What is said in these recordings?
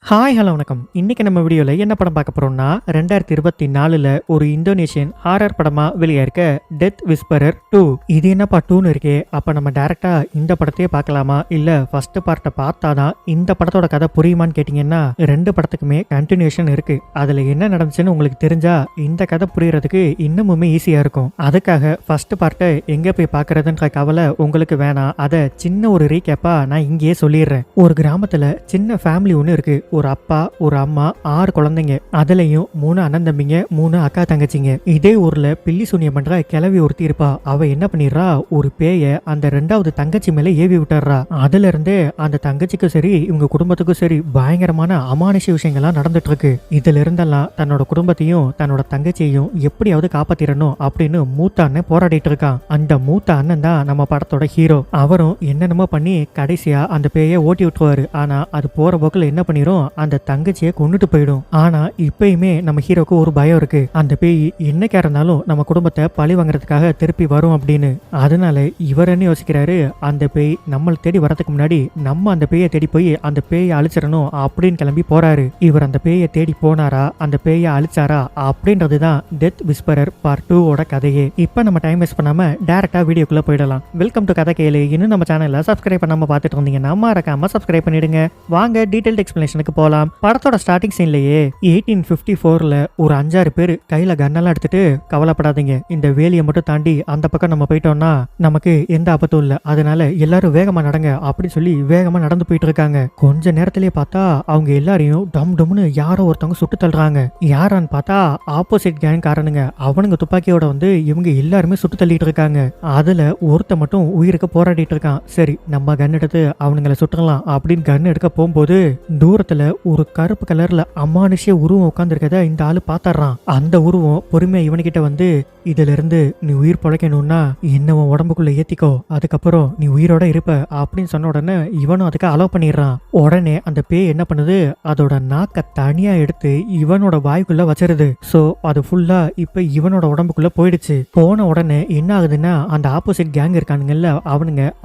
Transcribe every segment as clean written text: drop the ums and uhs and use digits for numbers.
Hi hello வணக்கம். இன்னைக்கு நம்ம வீடியோவில் என்ன படம் பார்க்க போறோம்னா 2024ல் ஒரு இந்தோனேஷியன் ஹாரர் படமா வெளியாயிருக்க டெத் விஸ்பரர் 2. இது என்னப்பா 2ன்னு இருக்கே, அப்ப நம்ம டைரக்டா இந்த படத்தையே பார்க்கலாமா இல்ல ஃபர்ஸ்ட் பார்ட்டை பார்த்தாதான் இந்த படத்தோட கதை புரியுமான்னு கேட்டீங்கன்னா ரெண்டு படத்துக்குமே கண்டினியூஷன் இருக்கு. அதுல என்ன நடந்துச்சுன்னு உங்களுக்கு தெரிஞ்சா இந்த கதை புரியறதுக்கு இன்னமுமே ஈஸியா இருக்கும். அதுக்காக ஃபர்ஸ்ட் பார்ட்டை எங்க போய் பார்க்கறதுன்ற கவலை உங்களுக்கு வேணாம். அதை சின்ன ஒரு ரீகேப்பா நான் இங்கேயே சொல்லிடுறேன். ஒரு கிராமத்துல சின்ன ஃபேமிலி ஒன்று இருக்கு. ஒரு அப்பா, ஒரு அம்மா, 6 குழந்தைங்க. அதுலயும் 3 அண்ணன் தம்பிங்க, 3 அக்கா தங்கச்சிங்க. இதே ஊர்ல பில்லி சூனியம் பண்ற கிழவி ஒருத்தி இருப்பா. அவ என்ன பண்ணிடுறா, ஒரு பேய அந்த 2வது தங்கச்சி மேல ஏவி விட்டுறா. அதுல இருந்தே அந்த தங்கச்சிக்கும் சரி இவங்க குடும்பத்துக்கும் சரி பயங்கரமான அமானுஷ விஷயங்கள்லாம் நடந்துட்டு இருக்கு. இதுல இருந்தெல்லாம் தன்னோட குடும்பத்தையும் தன்னோட தங்கச்சியையும் எப்படியாவது காப்பாத்திரணும் அப்படின்னு மூத்த அண்ணன் போராடிட்டு இருக்கான். அந்த மூத்த அண்ணன் தான் நம்ம படத்தோட ஹீரோ. அவரும் என்னென்னமோ பண்ணி கடைசியா அந்த பேயை ஓட்டி விட்டுருவாரு. ஆனா அது போற போக்குல என்ன பண்ணிரும், அந்த தங்கச்சியை கொண்டுட்டு போயிடும். ஆனா இப்பயுமே நம்ம ஹீரோக்கு ஒரு பயம் இருக்கு. அந்த பேய் என்னைக்கா இருந்தாலும் நம்ம குடும்பத்தை பழி வாங்குறதுக்காக திருப்பி வரும் அப்படின்னு. அதனால இவர் என்ன யோசிக்கிறாரு, அந்த பேய் நம்மளை தேடி வரதுக்கு முன்னாடி நம்ம அந்த பேயை தேடி போய் அந்த பேயை அழிச்சிடணும் அப்படின்னு கிளம்பி போறாரு. இவர் அந்த பேயை தேடி போனாரா, அந்த பேயை அழிச்சாரா அப்படின்றதுதான் டெத் விஸ்பரர் பார்ட் 2 கதையே. இப்ப நம்ம டைம் வேஸ்ட் பண்ணாம டைரக்டா வீடியோக்குள்ள போயிடலாம். வெல்கம் டு கதை கேளு. இன்னும் நம்ம சேனல்ல சப்ஸ்கிரைப் பண்ணாம பார்த்துட்டு இருந்தீங்கன்னா மறக்காம சப்ஸ்கிரைப் பண்ணிடுங்க. வாங்க டீடைல்ட் எக்ஸ்பிளனேஷனுக்கு போலாம். படத்தோட ஸ்டார்டிங் சீன்லயே 1854ல ஒரு 5-6 பேர் கையில கன்னெல்லாம் எடுத்துட்டு, கவலைப்படாதீங்க, இந்த வேலியை மட்டும் தாண்டி அந்த பக்கம் நம்ம போயிட்டோம்னா நமக்கு எந்த ஆபத்தும் இல்ல, அதனால எல்லாரும் வேகமா நடங்க அப்படின்னு சொல்லி வேகமா நடந்து போயிட்டு இருக்காங்க. கொஞ்ச நேரத்திலேயே பார்த்தா அவங்க எல்லாரையும் டம் டம்னு யாரோ ஒருத்தவங்க சுட்டு தள்ளுறாங்க. யாரான்னு பார்த்தா ஆப்போசிட் கேங் காரனுங்க. அவனுங்க துப்பாக்கியோட வந்து இவங்க எல்லாருமே சுட்டு தள்ளிட்டு இருக்காங்க. அதுல ஒருத்த மட்டும் உயிருக்கு போராடிட்டு இருக்கான். சரி நம்ம கன் எடுத்து அவனுங்களை சுட்டுறலாம் அப்படின்னு கன் எடுக்க போகும்போது தூரத்துல ஒரு கருப்பு கலர்ல அமானுஷ்ய உருவம் உட்கார்ந்துருக்கத இந்த ஆளு பாத்தறான். அந்த உருவம் பொறுமையா இவனுக்கிட்ட வந்து, இதுல இருந்து நீ உயிர் பொழைக்கணும்னா என்ன உடம்புக்குள்ள ஏத்திக்கோ, அதுக்கப்புறம் நீ உயிரோட இருப்ப அப்படின்னு சொன்ன உடனே இவனும் அதுக்கு அலோவ் பண்ணிடுறான். உடனே அந்த பேய் என்ன பண்ணுது, அதோட நாக்க தனியா எடுத்து இவனோட வாய்க்குள்ள வச்சிருது. சோ அது ஃபுல்லா இப்ப இவனோட உடம்புக்குள்ள போயிடுச்சு. போன உடனே என்ன ஆகுதுன்னா, அந்த ஆப்போசிட் கேங் இருக்கானுங்கல்ல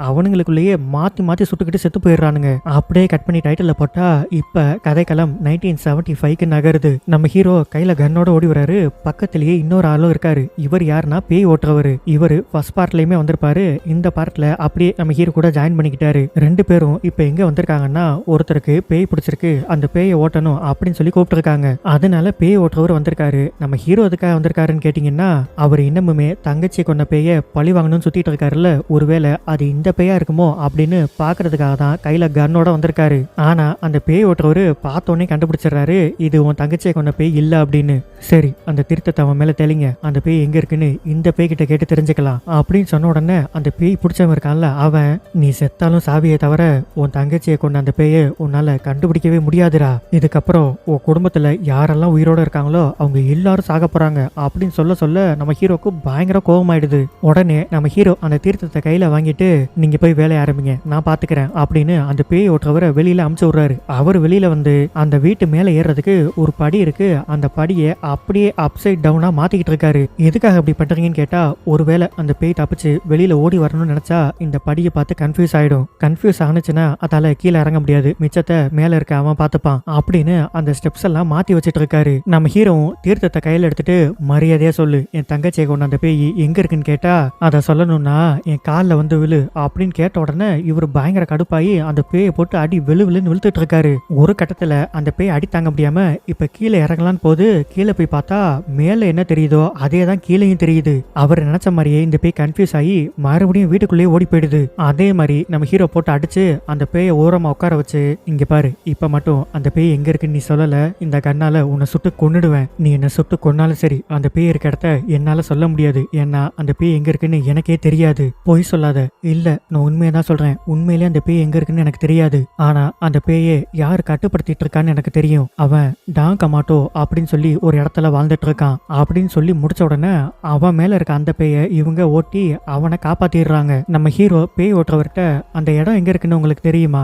அவனுங்களுக்குள்ளேயே மாத்தி மாத்தி சுட்டுக்கிட்டு செத்து போயிடுறானுங்க. அப்படியே கட் பண்ணி டைட்டில் போட்டா இப்ப கதைக்களம் 1975க்கு நகருது. நம்ம ஹீரோ கையில கன்னோட ஓடி வராரு. பக்கத்திலேயே இன்னொரு ஆளும் இருக்காரு. இவர் யாருன்னா பேய் ஓட்டுறவரு. இவரு ஃபர்ஸ்ட் பார்ட்லயுமே வந்திருப்பாரு. இந்த பார்ட்ல அப்படியே நம்ம ஹீரோ கூட ஜாயின் பண்ணிக்கிட்டாரு. ரெண்டு பேரும் இப்ப எங்க வந்திருக்காங்கன்னா, ஒருத்தருக்கு பேய் பிடிச்சிருக்கு, அந்த பேயை ஓட்டணும் அப்படின்னு சொல்லி கூப்பிட்டு இருக்காங்க. அதனால பேய் ஓட்டுறவர் வந்திருக்காரு. நம்ம ஹீரோ எதுக்காக வந்திருக்காருன்னு கேட்டீங்கன்னா, அவர் இன்னமுமே தங்கச்சி கொண்ட பேயை பழி வாங்கணும்னு சுத்திட்டு இருக்காருல்ல, ஒருவேளை அது இந்த பேயா இருக்குமோ அப்படின்னு பாக்குறதுக்காக தான் கையில கன்னோட வந்திருக்காரு. ஆனா அந்த பேய் ஓட்டுறவரு பார்த்தோன்னே கண்டுபிடிச்சிடறாரு, இது உன் தங்கச்சியை கொண்ட பேய் இல்ல அப்படின்னு. சரி அந்த திருத்தத்தை அவன் மேல தெளிங்க, அந்த பேய் எங்க இருக்குன்னு இந்த பேய் கிட்ட கேட்டு தெரிஞ்சுக்கலாம் அப்படின்னு சொன்ன உடனே அந்த பேய் பிடிச்சவன் இருக்கான்ல, அவன் நீ செத்தாலும் சாவியை தவிர உன் தங்கச்சியை கொண்ட அந்த பேயை உன்னால கண்டுபிடிக்கவே முடியாதுடா, இதுக்கப்புறம் உன் குடும்பத்துல யாரெல்லாம் உயிரோட இருக்காங்களோ அவங்க எல்லாரும் சாக போறாங்க அப்படின்னு சொல்ல சொல்ல நம்ம ஹீரோக்கு பயங்கர கோபமாயிடுது. உடனே நம்ம ஹீரோ அந்த தீர்த்தத்தை கையில வாங்கிட்டு, நீங்க போய் வேலைய ஆரம்பிங்க, நான் பாத்துக்கிறேன் அப்படின்னு அந்த பேய் ஓட்டுறவரை வெளியில அமுச்சு விடுறாரு. அவர் வெளியில வந்து அந்த வீட்டு மேல ஏறதுக்கு ஒரு படி இருக்கு. அந்த படியை அப்படியே அப்சைட் டவுனா மாத்திக்கிட்டு இருக்காரு. எதுக்காக அப்படி பண்றீங்கன்னு கேட்டா, ஒருவேளை அந்த பேய் தப்பிச்சு வெளியில ஓடி வரணும்னு நினைச்சா இந்த படியை பார்த்து கன்ஃபியூஸ் ஆயிடும். கன்ஃபியூஸ் ஆனிச்சுன்னா அதால கீழே இறங்க முடியாது, மிச்சத்தை மேல இருக்க அவன் பார்த்துப்பான் அப்படின்னு அந்த ஸ்டெப்ஸ் எல்லாம் மாத்தி வச்சிட்டு இருக்காரு. நம்ம ஹீரோவும் தீர்த்தத்தை கையில எடுத்துட்டு, மரியாதையா சொல்லு, என் தங்கச்சியை கொண்டு அந்த பேய் எங்க இருக்குன்னு கேட்டா, அதை சொல்லணும்னா என் காலில் வந்து விழு அப்படின்னு கேட்ட உடனே இவர் பயங்கர கடுப்பாயி அந்த பேயை போட்டு அடி விழுன்னு விழுத்துட்டு இருக்காரு. ஒரு கட்டத்துல அந்த பேய் அடி தாங்க முடியாம இப்ப கீழே இறங்கலான்னு போது, கீழே போய் பார்த்தா மேல என்ன தெரியுதோ அதே தான் கீழேயும் தெரியுது. அவர் நினைச்ச மாதிரியே இந்த பேய் கன்ஃபியூஸ் ஆகி மறுபடியும் வீட்டுக்குள்ளேயே ஓடி போயிடுது. அதே மாதிரி நம்ம ஹீரோ போட்டு அடிச்சு அந்த பேயை ஓரமா உட்கார வச்சு, இங்க பாரு, இப்ப மட்டும் அந்த பேய் எங்க இருக்குன்னு நீ சொல்லல, இந்த கண்ணால உன்னை சுட்டு கொன்னுடுவேன், நீ என்ன சுட்டு கொன்னாலும் சரி அந்த பேய் இருக்க இடத்த என்னால சொல்ல முடியாது, ஏன்னா அந்த பேய் எங்க இருக்குன்னு எனக்கே தெரியாது, பொய் சொல்லாத. இல்ல நான் உண்மையை தான் சொல்றேன், உண்மையிலேயே அந்த பேய் எங்க இருக்குன்னு எனக்கு தெரியாது, ஆனா அந்த பேயை யாரு கட்டுப்படுத்திட்டு இருக்கான்னு எனக்கு தெரியும், அவன் டாங் கமாட்டோ அப்படின்னு சொல்லி ஒரு இடத்துல வாழ்ந்துட்டு இருக்கான் அப்படின்னு சொல்லி முடிச்ச உடனே அவன் மேல இருக்க அந்த பேயை இவங்க ஓட்டி அவனை காப்பாத்திடுறாங்க. நம்ம ஹீரோ பேய் ஓட்டுறவர்கிட்ட, அந்த இடம் எங்க இருக்குன்னு உங்களுக்கு தெரியுமா?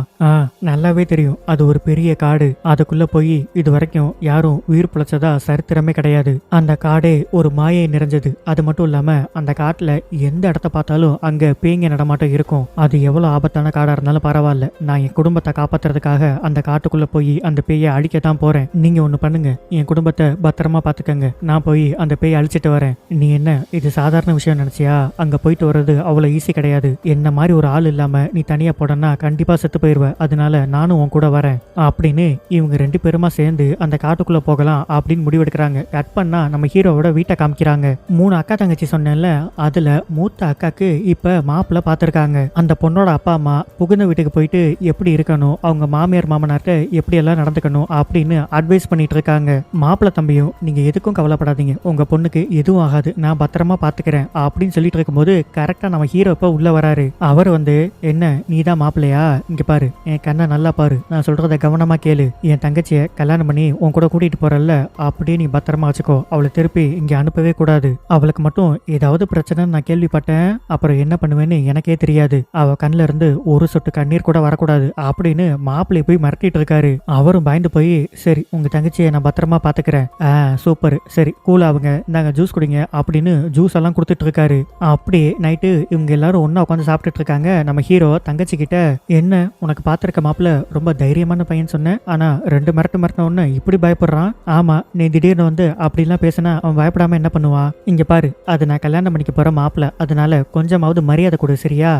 நல்லாவே தெரியும், அது ஒரு பெரிய காடு, அதுக்குள்ள போய் இது வரைக்கும் யாரும் உயிர் பிழைச்சதா சரித்திரமே கிடையாது, அந்த காடே ஒரு மாயை நிறைஞ்சது, அது மட்டும் இல்லாம அந்த காட்டுல எந்த இடத்த பார்த்தாலும் அங்க பேய்ங்க நடமாட்டம் இருக்கும், அது எவ்வளவு ஆபத்தான காடா இருந்தாலும் பரவாயில்ல, நான் என் குடும்பத்தை காப்பாத்துறதுக்காக அந்த காட்டுக்குள்ள காட்டுக்குள்ள போய் அந்த பேயை அழிக்க தான் போறேன். நீங்க ஒண்ணு பண்ணுங்க, என் குடும்பத்தை பத்திரமா பாத்துக்கங்க, நான் போய் அந்த பேயை அழிச்சிட்டு வரேன். நீ என்ன இது சாதாரண விஷயம் நினைச்சியா? அங்க போயிட்டு வர்றது அவ்வளவு ஈஸி கிடையாது. என்ன மாதிரி ஒரு ஆள் இல்லாம நீ தனியா போடனா கண்டிப்பா செத்து போயிருவ. அதனால நானும் உன் கூட வரேன் அப்படின்னு இவங்க 2 பேருமா சேர்ந்து அந்த காட்டுக்குள்ள போகலாம் அப்படின்னு முடிவெடுக்கிறாங்க. கட் பண்ணா நம்ம ஹீரோவோட வீட்டை காமிக்கிறாங்க. 3 அக்கா தங்கச்சி சொன்னேன்ல, அதுல மூத்த அக்காக்கு இப்ப மாப்பிள்ள பாத்திருக்காங்க. அந்த பொண்ணோட அப்பா அம்மா புகுந்த வீட்டுக்கு போயிட்டு எப்படி இருக்கணும், அவங்க மாமியார் மாமனார்ட்ட எப்படி எல்லாம் நடந்துக்கணும் அப்படின்னு அட்வைஸ் பண்ணிட்டு இருக்காங்க. மாப்பிள்ள தம்பியும் நீங்க எதுக்கும் கவலைப்படாதீங்க, உங்க பொண்ணுக்கு எதுவும் ஆகாது, நான் பத்திரமா பாத்துக்கிறேன் அப்படின்னு சொல்லிட்டு இருக்கும்போது கரெக்டா நம்ம ஹீரோ இப்ப உள்ள வராரு. அவர் வந்து என்ன நீதான் மாப்பிள்ளையா, இங்க பாரு, என் கண்ணை நல்லா பாரு, நான் சொல்றத கவனமா கேளு, என் தங்கச்சிய கல்யாணம் பண்ணி உன் கூட கூட்டிட்டு போறல்ல, அப்படியே நீ பத்திரமா வச்சுக்கோ, அவளை திருப்பி இங்க அனுப்பவே கூடாது. அவளுக்கு மட்டும் ஏதாவது பிரச்சனை நான் கேள்விப்பட்டேன், அப்புறம் என்ன பண்ணுவேன்னு எனக்கே தெரியாது. அவ கண்ணுல இருந்து ஒரு சொட்டு கண்ணீர் கூட வரக்கூடாது அப்படின்னு மாப்பிள்ளை போய் மிரட்டிட்டு இருக்காரு. அவரும் பயந்து போய் சரி உங்க தங்கச்சியை நான் பத்திரமா பாத்துக்கிறேன், சூப்பர், சரி கூல் ஆகுங்க, நாங்க ஜூஸ் குடிங்க அப்படின்னு ஜூஸ் எல்லாம் கொடுத்துட்டு இருக்காரு. அப்படியே நைட்டு இவங்க எல்லாரும் ஒன்னா உட்காந்து சாப்பிட்டுட்டு இருக்காங்க. நம்ம ஹீரோ தங்கச்சி கிட்ட என்ன உனக்கு பாத்திருக்க மாப்பிள்ள ரொம்ப தைரியமான பையன் சொன்னேன், ஆனா 2 மிரட்டின உடனே இப்படி பயப்படுறான். ஆமா, நீ திடீர்னு வந்து அப்படிலாம் பேசினா அவன் பயப்படாம என்ன பண்ணுவான்? இங்க பாரு, அது நான் கல்யாணம் பண்ணிக்க போற மாப்பிள்ள, அதனால கொஞ்சமாவது மரியாதை கொடு சரியா?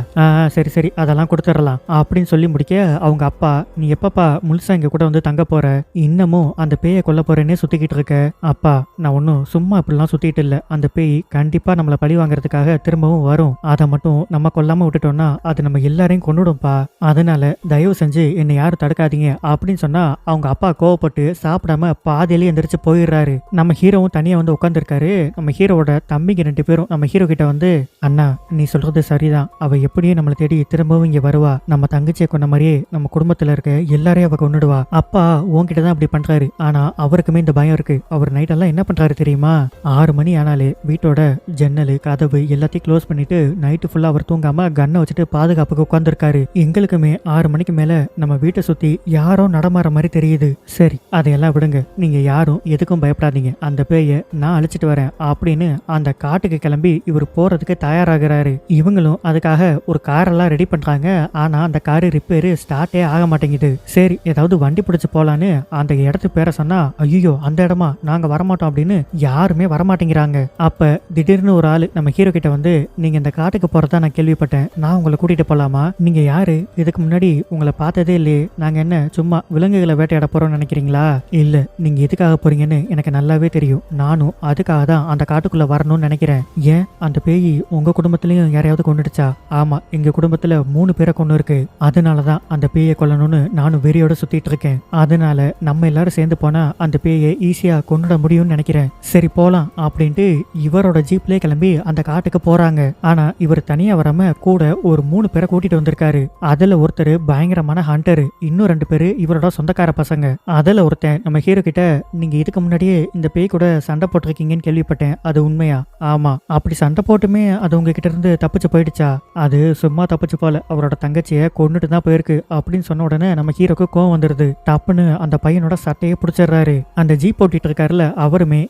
சரி சரி அதெல்லாம் கொடுத்துடலாம் அப்படின்னு சொல்லி முடிக்க அவங்க அப்பா நீ எப்பப்பா முழுசா இங்க கூட வந்து தங்க போற, இன்னமும் அந்த பேயை கொல்ல போறேன்னே சுத்திக்கிட்டு இருக்க? அப்பா நான் ஒன்னும் சும்மா இப்படிலாம் சுத்திட்டு இல்ல, அந்த பேய் கண்டிப்பா நம்மள பழி வாங்குறதுக்காக திரும்பவும் வரும், அதை மட்டும் நம்ம கொல்லாம விட்டுட்டோம்னா அது நம்ம எல்லாரையும் கொன்னுடும்பா, அதனால தயவு செஞ்சு என்னை யாரும் தடுக்காதீங்க அப்படின்னு சொன்னா அவங்க அப்பா கோவப்பட்டு சாப்பிடாம பாதியிலேயே எந்திரிச்சு போயிடுறாரு. நம்ம ஹீரோவும் தனியா வந்து உட்காந்துருக்காரு. நம்ம ஹீரோவோட தம்பிங்க 2 பேரும் நம்ம ஹீரோ கிட்ட வந்து அண்ணா நீ சொல்றது சரிதான், அவ எப்படியும் நம்மளை தேடி திரும்பவும் இங்க வருவா, நம்ம தங்கச்சியை கொண்ட மாதிரியே நம்ம குடும்பத்துல இருக்க எல்லாரையும் அவ கொன்னுடுவா. அப்பா உன்கிட்ட தான் அப்படி பண்றாரு, ஆனா அவருக்குமே இந்த பயம் இருக்கு. அவர் நைட் எல்லாம் என்ன பண்றாரு தெரியுமா? 6 மணி ஆனாலே வீட்டோட ஜன்னல் கதவு எல்லாத்தையும் க்ளோஸ் பண்ணிட்டு நைட்டு ஃபுல்லா அவர் தூங்காம கன்னை வச்சுட்டு பாதுகாப்புக்கு உட்கார்ந்துருக்காரு. எங்களுக்குமே 6 மணிக்கு மேல நம்ம வீட்டை சுத்தி யாரோ நடமாற மாதிரி தெரியுது. சரி அதையெல்லாம் விடுங்க, நீங்க யாரும் எதுக்கும் பயப்படாதீங்க, அந்த பேயை நான் அழிச்சிட்டு வரேன் அப்படின்னு அந்த காட்டுக்கு கிளம்பி இவர் போறதுக்கு தயாராகிறாரு. இவங்களும் அதுக்காக ஒரு காரெல்லாம் ரெடி பண்றாங்க. ஆனா அந்த காரு ரிப்பேரு ஸ்டார்ட்டே ஆக மாட்டேங்குது. சரி ஏதாவது வண்டி பிடிச்சு போலான்னு அந்த இடத்து பேரை சொன்னா ஐயோ அந்த இடமா, நாங்க வரமாட்டோம் அப்படின்னு யாருமே வரமாட்டேங்கிறாங்க. அப்ப திடீர்னு ஒரு ஆளு நம்ம ஹீரோ கிட்ட வந்து நீங்க இந்த காட்டுக்கு போறதா நான் கேள்விப்பட்டேன், நான் உங்களை கூட்டிட்டு போலாமா? நீங்க யாரு? இதுக்கு முன்னாடி உங்களை பார்த்ததே இல்லையே, நாங்க என்ன சும்மா விலங்குகளை வேட்டையாட போறோம்னு நினைக்கிறீங்களா? இல்ல, நீங்க எதுக்காக போறீங்கன்னு எனக்கு நல்லாவே தெரியும், நானும் அதுக்காக தான் அந்த காட்டுக்குள்ள வரணும்னு நினைக்கிறேன். ஏன் அந்த பேய் உங்க குடும்பத்திலயும் யாரையாவது கொண்டுடுச்சா? ஆமா, எங்க குடும்பத்துல 3 பேரை கொண்டு இருக்கு, அதனாலதான் அந்த பேயை கொல்லணும்னு நானும் வெறியோட சுத்திட்டு இருக்கேன். அதனால நம்ம எல்லாரும் சேர்ந்து போனா அந்த பேயை ஈஸியா கொண்டுட முடியும்னு நினைக்கிறேன். சரி போலாம் அப்படின்ட்டு இவரோட ஜீப்லயே கிளம்பி அந்த காட்டுக்கு போறாங்க. ஆனா இவர் தனியா வராம கூட ஒரு 3 பேரை கூட்டிட்டு வந்திருக்காரு. அதுல ஒருத்தர் பயங்கரமான ஹண்டரு, இன்னும் 2 பேரு இவரோட சொந்தக்கார பசங்க. அதுல ஒருத்தன் நம்ம ஹீரோ கிட்ட நீங்க இதுக்கு முன்னாடியே இந்த பேய் கூட சண்டை போட்டிருக்கீங்கன்னு கேள்விப்பட்டேன், அது உண்மையா? ஆமா. அப்படி சண்டை போட்டுமே அது உங்ககிட்ட இருந்து தப்பிச்சு போயிடுச்சா? அது சும்மா தப்பிச்சு போல, அவரோட தங்கச்சியை கொண்டுட்டு தான் போயிருக்கு அப்படின்னு சொன்ன உடனே நம்ம ஹீரோக்கு கோவம் வந்துருது. டப்புன்னு அந்த பையனோட சட்டையை பிடிச்சிடுறாரு. அந்த ஜீப் ஓட்டிட்டு இருக்காருல அவருமே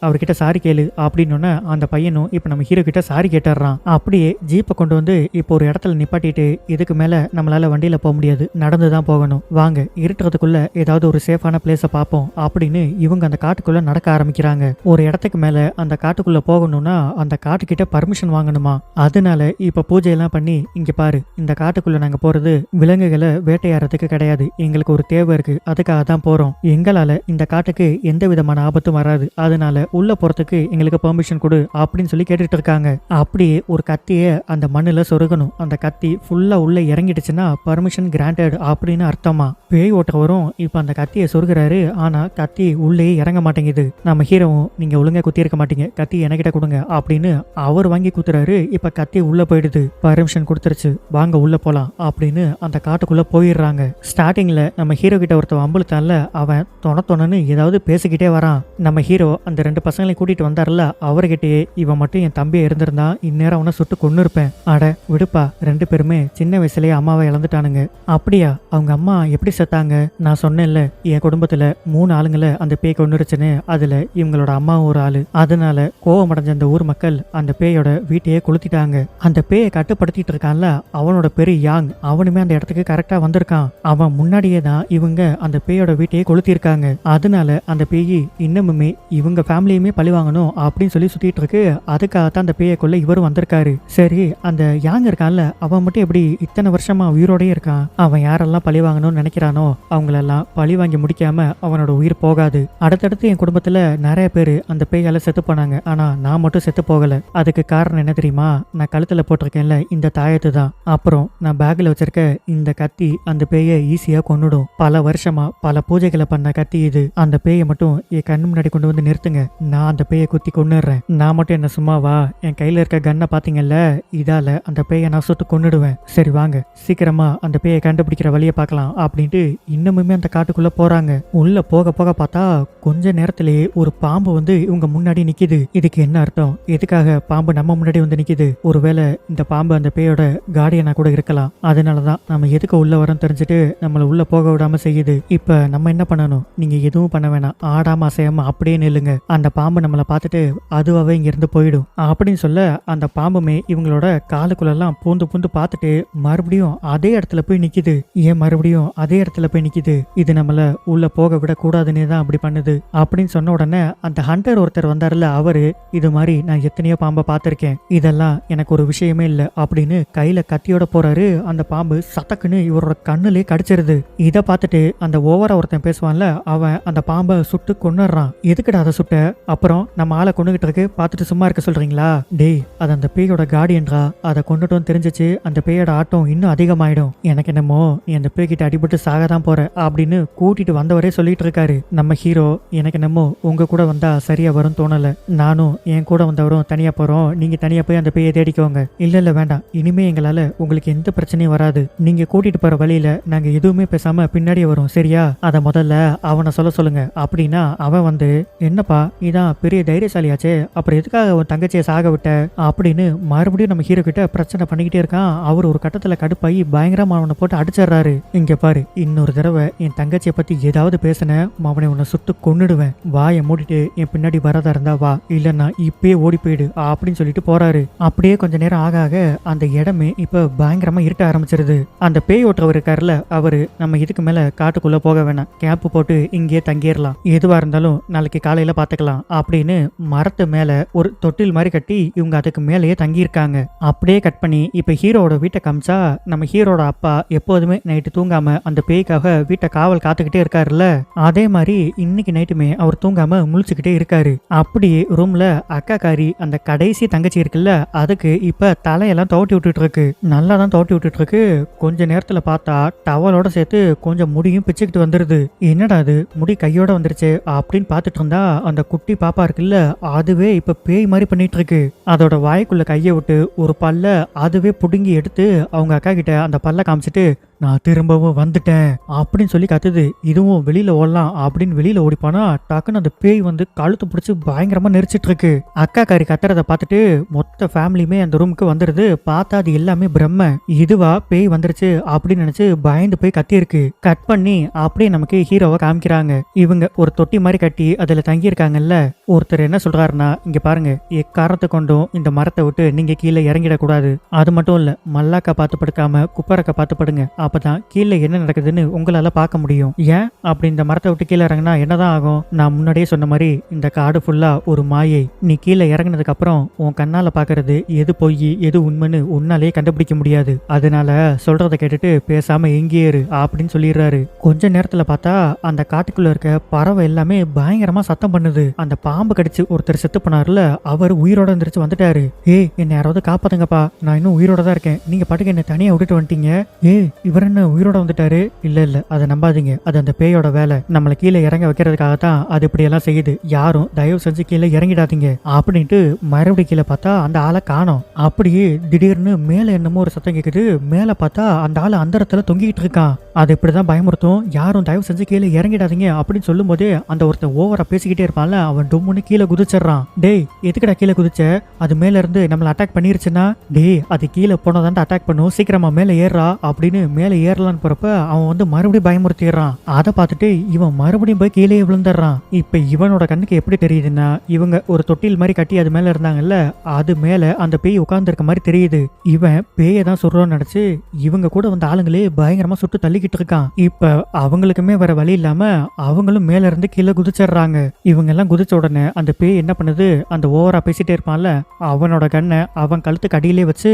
அவர்கிட்ட சாரி கேளு அப்படின்னு அந்த பையனும் இப்ப நம்ம ஹீரோ கிட்ட சாரி கேட்டுறான். அப்படியே ஜீப்பை கொண்டு வந்து இப்போ ஒரு இடத்துல நிப்பாட்டிட்டு இதுக்கு மேல நம்மளால வண்டியில போக முடியாது, நடந்துதான் போகணும், வாங்க இருட்டுறதுக்குள்ள ஏதாவது ஒரு சேஃபான பிளேஸ பார்ப்போம் அப்படின்னு இவங்க அந்த காட்டுக்குள்ள நடக்க ஆரம்பிக்கிறாங்க. ஒரு இடத்துக்கு மேல அந்த காட்டுக்குள்ள போகணும்னா அந்த காட்டுக்கிட்ட பர்மிஷன் வாங்கணுமா. அதனால இப்ப பூஜையெல்லாம் பண்ணி இங்க பாரு, இந்த காட்டுக்குள்ள நாங்க போறது விலங்குகளை வேட்டையாடுறதுக்கு கிடையாது, எங்களுக்கு ஒரு தேவை இருக்கு, அதுக்காக தான் போறோம், எங்களால இந்த காட்டுக்கு எந்த விதமான ஆபத்தும் வராது, அதனால உள்ள போறதுக்கு எங்களுக்கு பெர்மிஷன் கொடு அப்படின்னு சொல்லி கேட்டுட்டு இருக்காங்க. அப்படியே ஒரு கத்திய அந்த மண்ணுல சொருகணும், அந்த கத்தி ஃபுல்லா உள்ள இறங்கிடுச்சுன்னா பர்மிஷன் கிராண்டட் அப்படின்னு அர்த்தமா. பேய் ஓட்டுறவரும் இப்ப அந்த கத்தியை சொருகிறாரு, ஆனா கத்தி உள்ளே இறங்க மாட்டேங்குது. நம்ம ஹீரோவும் நீங்க ஒழுங்கா குத்தி இருக்க மாட்டீங்க, கத்தி என்கிட்ட கொடுங்க அப்படின்னு அவர் வாங்கி குத்துறாரு. இப்ப கத்தி உள்ள போயிடுது, பர்மிஷன் கொடுத்துருச்சு, வாங்க உள்ள போலாம் அப்படின்னு அந்த காட்டுக்குள்ள போயிடுறாங்க. ஸ்டார்டிங்ல நம்ம ஹீரோ கிட்ட ஒருத்தன் அம்புலத்தான்ல அவன் தொணன்னு ஏதாவது பேசிக்கிட்டே வரான். நம்ம ஹீரோ அந்த 2 பசங்களையும் கூட்டிட்டு வந்தார்ல அவர்கிட்டயே இவன் மட்டும் என் தம்பியை இருந்திருந்தா இந்நேரம் அவனை சுட்டு கொன்னு இருப்பேன். அட விடுப்பா, 2 பேருமே சின்ன வயசுலயே அம்மாவை இழந்துட்டானுங்க. அப்படியா, அவங்க அம்மா எப்படி செத்தாங்க? நான் சொன்னேன்ல என் குடும்பத்துல 3 ஆளுங்களை அந்த பேய் கொண்டுருச்சுன்னு, அதுல இவங்களோட அம்மாவும் ஒரு ஆளு. அதனால கோவம் அடைஞ்ச அந்த ஊர் மக்கள் அந்த பேயோட வீட்டையே கொளுத்திட்டாங்க. அந்த பேயை கட்டுப்படுத்திட்டு இருக்கான்ல அவனோட பேரு யாங், அவனுமே அந்த இடத்துக்கு கரெக்டா வந்திருக்கான். அவன் முன்னாடியே தான் இவங்க அந்த பேயோட வீட்டையே கொளுத்திருக்காங்க. அதனால அந்த பேய் இன்னமுமே இவங்க ஃபேமிலியுமே பழி வாங்கணும் அப்படின்னு சொல்லி சுத்திட்டு இருக்கு. அதுக்காகத்தான் அந்த பேயை கொள்ள இவரும் வந்திருக்காரு. சரி, அந்த யாங் இருக்கான்ல, அவன் மட்டும் எப்படி இத்தனை வருஷமா உயிரோடயே இருக்கான்? அவன் யாரெல்லாம் பழி வாங்கணும்னு நினைக்கிறானோ அவங்களெல்லாம் பழி வாங்கி முடிக்காம அவனோட உயிர் போகாது. அடுத்தடுத்து என் குடும்பத்துல நிறைய பேர் அந்த பேயால செத்து போனாங்க. ஆனா நான் மட்டும் செத்து போகல. அதுக்கு காரணம் என்ன தெரியுமா? நான் கழுத்துல போட்டிருக்கேன்ல இந்த தாயத்து தான். அப்புறம் நான் பேக்ல வச்சிருக்க இந்த கத்தி அந்த பேயை ஈஸியா கொன்னுடும். பல வருஷமா பல பூஜைகளை பண்ண கத்தி இது. அந்த பேயை மட்டும் என் கண்ணு முன்னாடி கொண்டு வந்து நிறுத்துங்க, நான் அந்த பேயை குத்தி கொன்னுடுறேன். நான் மட்டும் என்ன சும்மாவா? என் கையில இருக்க கன்னை பாத்தீங்கல்ல, இதால அந்த பேயை நான் சுட்டு கொன்னுடுவேன். சரி வாங்க, சீக்கிரமா அந்த பேயை கண்டுபிடிக்கிற வழியை பார்க்கலாம் அப்படின்ட்டு இன்னமுமே அந்த காட்டுக்குள்ள போறாங்க. உள்ள போக போக பார்த்தா கொஞ்ச நேரத்திலேயே ஒரு பாம்பு வந்து இவங்க முன்னாடி நிக்குது. இதுக்கு என்ன அர்த்தம்? எதுக்காக பாம்பு நம்ம முன்னாடி வந்து நிக்குது? ஒருவேளை இந்த பாம்பு அந்த பேயோட கார்டியனா கூட இருக்கலாம். அதனாலதான் நம்ம எதுக்கு உள்ள வரோம் தெரிஞ்சுட்டு நம்மள உள்ள போக விடாம செய்யுது. இப்ப நம்ம என்ன பண்ணணும்? நீங்க எதுவும் பண்ண வேணாம், ஆடாம அசையாம அப்படியே நில்லுங்க. அந்த பாம்பு நம்மளை பார்த்துட்டு அதுவாவே இங்க இருந்து போயிடும் அப்படின்னு சொல்ல அந்த பாம்புமே இவங்களோட காலுக்குள்ளெல்லாம் பூந்து பூந்து பார்த்துட்டு மறுபடியும் அதே இடத்துல போய் நிக்குது. ஏன் மறுபடியும் அதே இடத்துல போய் நிக்குது? இது நம்மள உள்ள போக விட கூடாதுன்னே தான் அப்படி பண்ணுது அப்படின்னு சொன்ன உடனே அந்த ஹண்டர் ஒருத்தர் வந்தாருல, அவரு இது மாதிரி நான் எத்தனையோ பாம்பை பார்த்திருக்கேன், இதெல்லாம் எனக்கு ஒரு விஷயமே இல்லை அப்படின்னு கையில கத்தியோட போறாரு. அந்த பாம்பு சத்தக்குன்னு இவரோட கண்ணுலயே கடிச்சிருது. இதை பார்த்துட்டு அந்த ஓவரா ஒருத்தன் பேசுவான்ல, அவன் அந்த பாம்பை சுட்டு கொன்னுறான். எதுக்குடா அதை சுட்ட? அப்புறம் நம்ம ஆளை கொண்டுகிட்டு இருக்கு, பார்த்துட்டு சும்மா இருக்க சொல்றீங்களா? டேய், அது அந்த பேயோட கார்டியன்ரா, அதை கொண்டுட்டோம் தெரிஞ்சிச்சு அந்த பேயோட ஆட்டம் இன்னும் அதிகமாயிடும். எனக்கு என்னமோ நீ அந்த பேய்கிட்ட அடிபட்டு சாகதான் போற அப்படின்னு கூட்டிட்டு வந்தவரே சொல்லிட்டு இருக்காரு. நம்ம ஹீரோ, எனக்கு என்னமோ உங்க கூட வந்தா சரியா வரும் தோணல, நானும் என் கூட வந்தவரும் தனியா போறோம், நீங்க தனியா போய் அந்த பேயை தேடிக்கோங்க. இல்ல வேண்டாம், இனிமே எங்களால உங்களுக்கு எந்த பிரச்சனையும் வராது, நீங்க கூட்டிட்டு போற வழியில நாங்க எதுவுமே பேசாம பின்னாடியே வரும், சரியா? அத முதல்ல அவனை சொல்லுங்க அப்படின்னா அவன் வந்து, என்னப்பா இதான் பெரிய தைரியசாலியாச்சே, அப்புறம் எதுக்காக உன் தங்கச்சியை சாக விட்ட அப்படின்னு மறுபடியும் நம்ம ஹீரோ கிட்ட பிரச்சனை பண்ணிக்கிட்டே இருக்கான். அவர் ஒரு கட்டத்துல கடுப்பாயி பயங்கரமா அவனை போட்டு அடிச்சிடுறாரு. இங்க பாரு, இன்னொரு தடவை என் தங்கச்சியை பத்தி ஏதாவது பேசின அவனை உன்னை சுட்டு கொன்னுடுவேன், வாயை மூடிட்டு என் பின்னாடி வரதா இருந்தா வா, இல்லன்னா இப்பயே ஓடி போயிடு அப்படின்னு சொல்லிட்டு போறாரு. அப்படியே கொஞ்ச நேரம் ஆக ஆக அந்த இடமே இப்ப பயங்கரமா இருட்ட ஆரம்பிச்சிருது. அந்த பேய் ஓட்டுறவர் இருக்காருல, அவரு நம்ம இதுக்கு மேல காட்டுக்குள்ள போக வேணாம், கேப் போட்டு இங்கேயே தங்கிடலாம், எதுவா இருந்தாலும் நாளைக்கு காலையில பாத்துக்கலாம் அப்படின்னு மரத்து மேல ஒரு தொட்டில் மாதிரி கட்டி இவங்க அதுக்கு மேலேயே தங்கியிருக்காங்க. அப்படியே கட் பண்ணி இப்ப ஹீரோட வீட்டை காமிச்சா, நம்ம ஹீரோட அப்பா எப்போதுமே நைட்டு தூங்காம அந்த பேய்க்காக வீட்டை காவல் காத்துக்கிட்டே இருக்காருல்ல, அதே மாதிரி இன்னைக்கு நைட்டுமே அவர் தூங்காம முழிச்சுக்கிட்டே இருக்காரு. அப்படியே ரூம்ல அக்காக்காரி அந்த கடைசி தங்கச்சி இருக்குல்ல, அதுக்கு இப்ப தலையெல்லாம் தோட்டி விட்டுட்டு இருக்கு. நல்லா தான் தோட்டி விட்டுட்டு இருக்கு. கொஞ்ச நேரத்துல பார்த்தா டவலோட சேர்த்து கொஞ்சம் முடியும் பிச்சுக்கிட்டு வந்துருது. என்னடா அது, முடி கையோட வந்துருச்சு அப்படின்னு பார்த்துட்டு இருந்தா அந்த குட்டி பாப்பா இருக்குல்ல, அதுவே இப்ப பேய் மாதிரி பண்ணிட்டு இருக்கு. அதோட வாய்க்குள்ள கையை விட்டு ஒரு பல்ல அதுவே புடுங்கி எடுத்து அவங்க அக்கா கிட்ட அந்த பல்ல காமிச்சிட்டு, நான் திரும்பவும் வந்துட்டேன் அப்படின்னு சொல்லி கத்துது. இதுவும் வெளியில ஓடலாம் அப்படின்னு வெளியில ஓடிப்பானா டக்குன்னு அந்த பேய் வந்து கழுத்து பிடிச்சி பயங்கரமா நெரிச்சிட்டு இருக்கு. அக்கா காரி கத்துறத பார்த்துட்டு மொத்த ஃபேமிலியுமே அந்த ரூமுக்கு வந்துருது. பார்த்தா அது எல்லாமே பிரம்ம. இதுவா பேய் வந்துருச்சு அப்படின்னு நினைச்சு பயந்து போய் கத்தி இருக்கு. கட் பண்ணி அப்படியே நமக்கு ஹீரோவை காமிக்கிறாங்க. இவங்க ஒரு தொட்டி மாதிரி கட்டி அதுல தங்கி இருக்காங்கல்ல. ஒருத்தர் என்ன சொல்றாருன்னா, இங்க பாருங்க, எக்காரணத்தை கொண்டும் இந்த மரத்தை விட்டு நீங்க கீழே இறங்கிடக்கூடாது, அது மட்டும் இல்ல மல்லாக்கா பார்த்து படுக்காம குப்பரக்கா பார்த்து படுங்க, அப்பதான் கீழே என்ன நடக்குதுன்னு உங்களால பார்க்க முடியும். ஏன் அப்படி இந்த மரத்தை விட்டு கீழே இறங்கினா என்னதான் ஆகும்? நான் முன்னாடியே சொன்ன மாதிரி இந்த காடு ஃபுல்லா ஒரு மாயை. நீ கீழே இறங்கினதுக்கு அப்புறம் உன் கண்ணால பாக்குறது எது பொய் எது உண்மைன்னு உன்னாலே கண்டுபிடிக்க முடியாது. அதனால சொல்றதை கேட்டுட்டு பேசாம எங்கே இரு அப்படின்னு சொல்லிடுறாரு. கொஞ்ச நேரத்துல பார்த்தா அந்த காட்டுக்குள்ள இருக்க பறவை எல்லாமே பயங்கரமா சத்தம் பண்ணுது. அந்த பாம்பு கடிச்சு ஒருத்தர் செத்து போனார்ல, அவர் உயிரோட எந்திரிச்சு வந்துட்டாரு. என்ன யாராவது காப்பாத்துங்கப்பா, நான் இன்னும் உயிரோட தான் இருக்கேன், நீங்க பாட்டுக்கு என்ன தனியா விட்டுட்டு வந்துட்டீங்க. இவர் என்ன உயிரோட வந்துட்டாரு? இல்ல அதை நம்பாதீங்க, அது அந்த பேயோட வேலை, நம்மளை கீழே இறங்க வைக்கிறதுக்காகத்தான் அது இப்படி எல்லாம் செய்யுது, யாரும் தயவு செஞ்சு கீழே இறங்கிடாதீங்க அப்படின்ட்டு மறுபடியும் கீழே பார்த்தா அந்த ஆளை காணோம். அப்படியே திடீர்னு மேல என்னமோ ஒரு சத்தம் கேக்குது. மேல பார்த்தா அந்த ஆளு அந்த இடத்துல தொங்கிட்டு இருக்கான். அது இப்படிதான் பயமுறுத்தும், யாரும் தயவு செஞ்சு கீழே இறங்கிடாதீங்க அப்படின்னு சொல்லும் போதே அந்த ஒருத்தன் ஓவரா பேசிக்கிட்டே இருப்பான்ல, அவன் டொம்முன்னு கீழே குதிச்சிடறான். டேய் எதுக்குடா கீழே குதிச்ச? அது மேல இருந்து நம்மள அட்டாக் பண்ணிருச்சுன்னா? டேய் அது கீழே போனதான்ட்டு அட்டாக் பண்ணும், சீக்கிரமா மேல ஏறா அப்படின்னு மேல மேல ஏறலான்னு போறப்ப அவன் வந்து மறுபடியும் பயமுறுத்திடுறான். அதை பார்த்துட்டு இவன் மறுபடியும் போய் கீழே விழுந்துடுறான். இப்ப இவனோட கண்ணுக்கு எப்படி தெரியுதுன்னா இவங்க ஒரு தொட்டில் மாதிரி கட்டி அது மேல இருந்தாங்கல்ல, அது மேல அந்த பேய் உட்கார்ந்து இருக்க மாதிரி தெரியுது. இவன் பேயை தான் சொல்றோம்னு நினைச்சு இவங்க கூட வந்த ஆளுங்களே பயங்கரமா சுட்டு தள்ளிக்கிட்டு இருக்கான். இப்ப அவங்களுக்குமே வேற வழி இல்லாம அவங்களும் மேல இருந்து கீழே குதிச்சிடுறாங்க. இவங்க எல்லாம் குதிச்ச உடனே அந்த பேய் என்ன பண்ணுது, அந்த ஓவரா பேசிட்டே இருப்பான்ல அவனோட கண்ணை அவன் கழுத்துக்கு அடியிலே வச்சு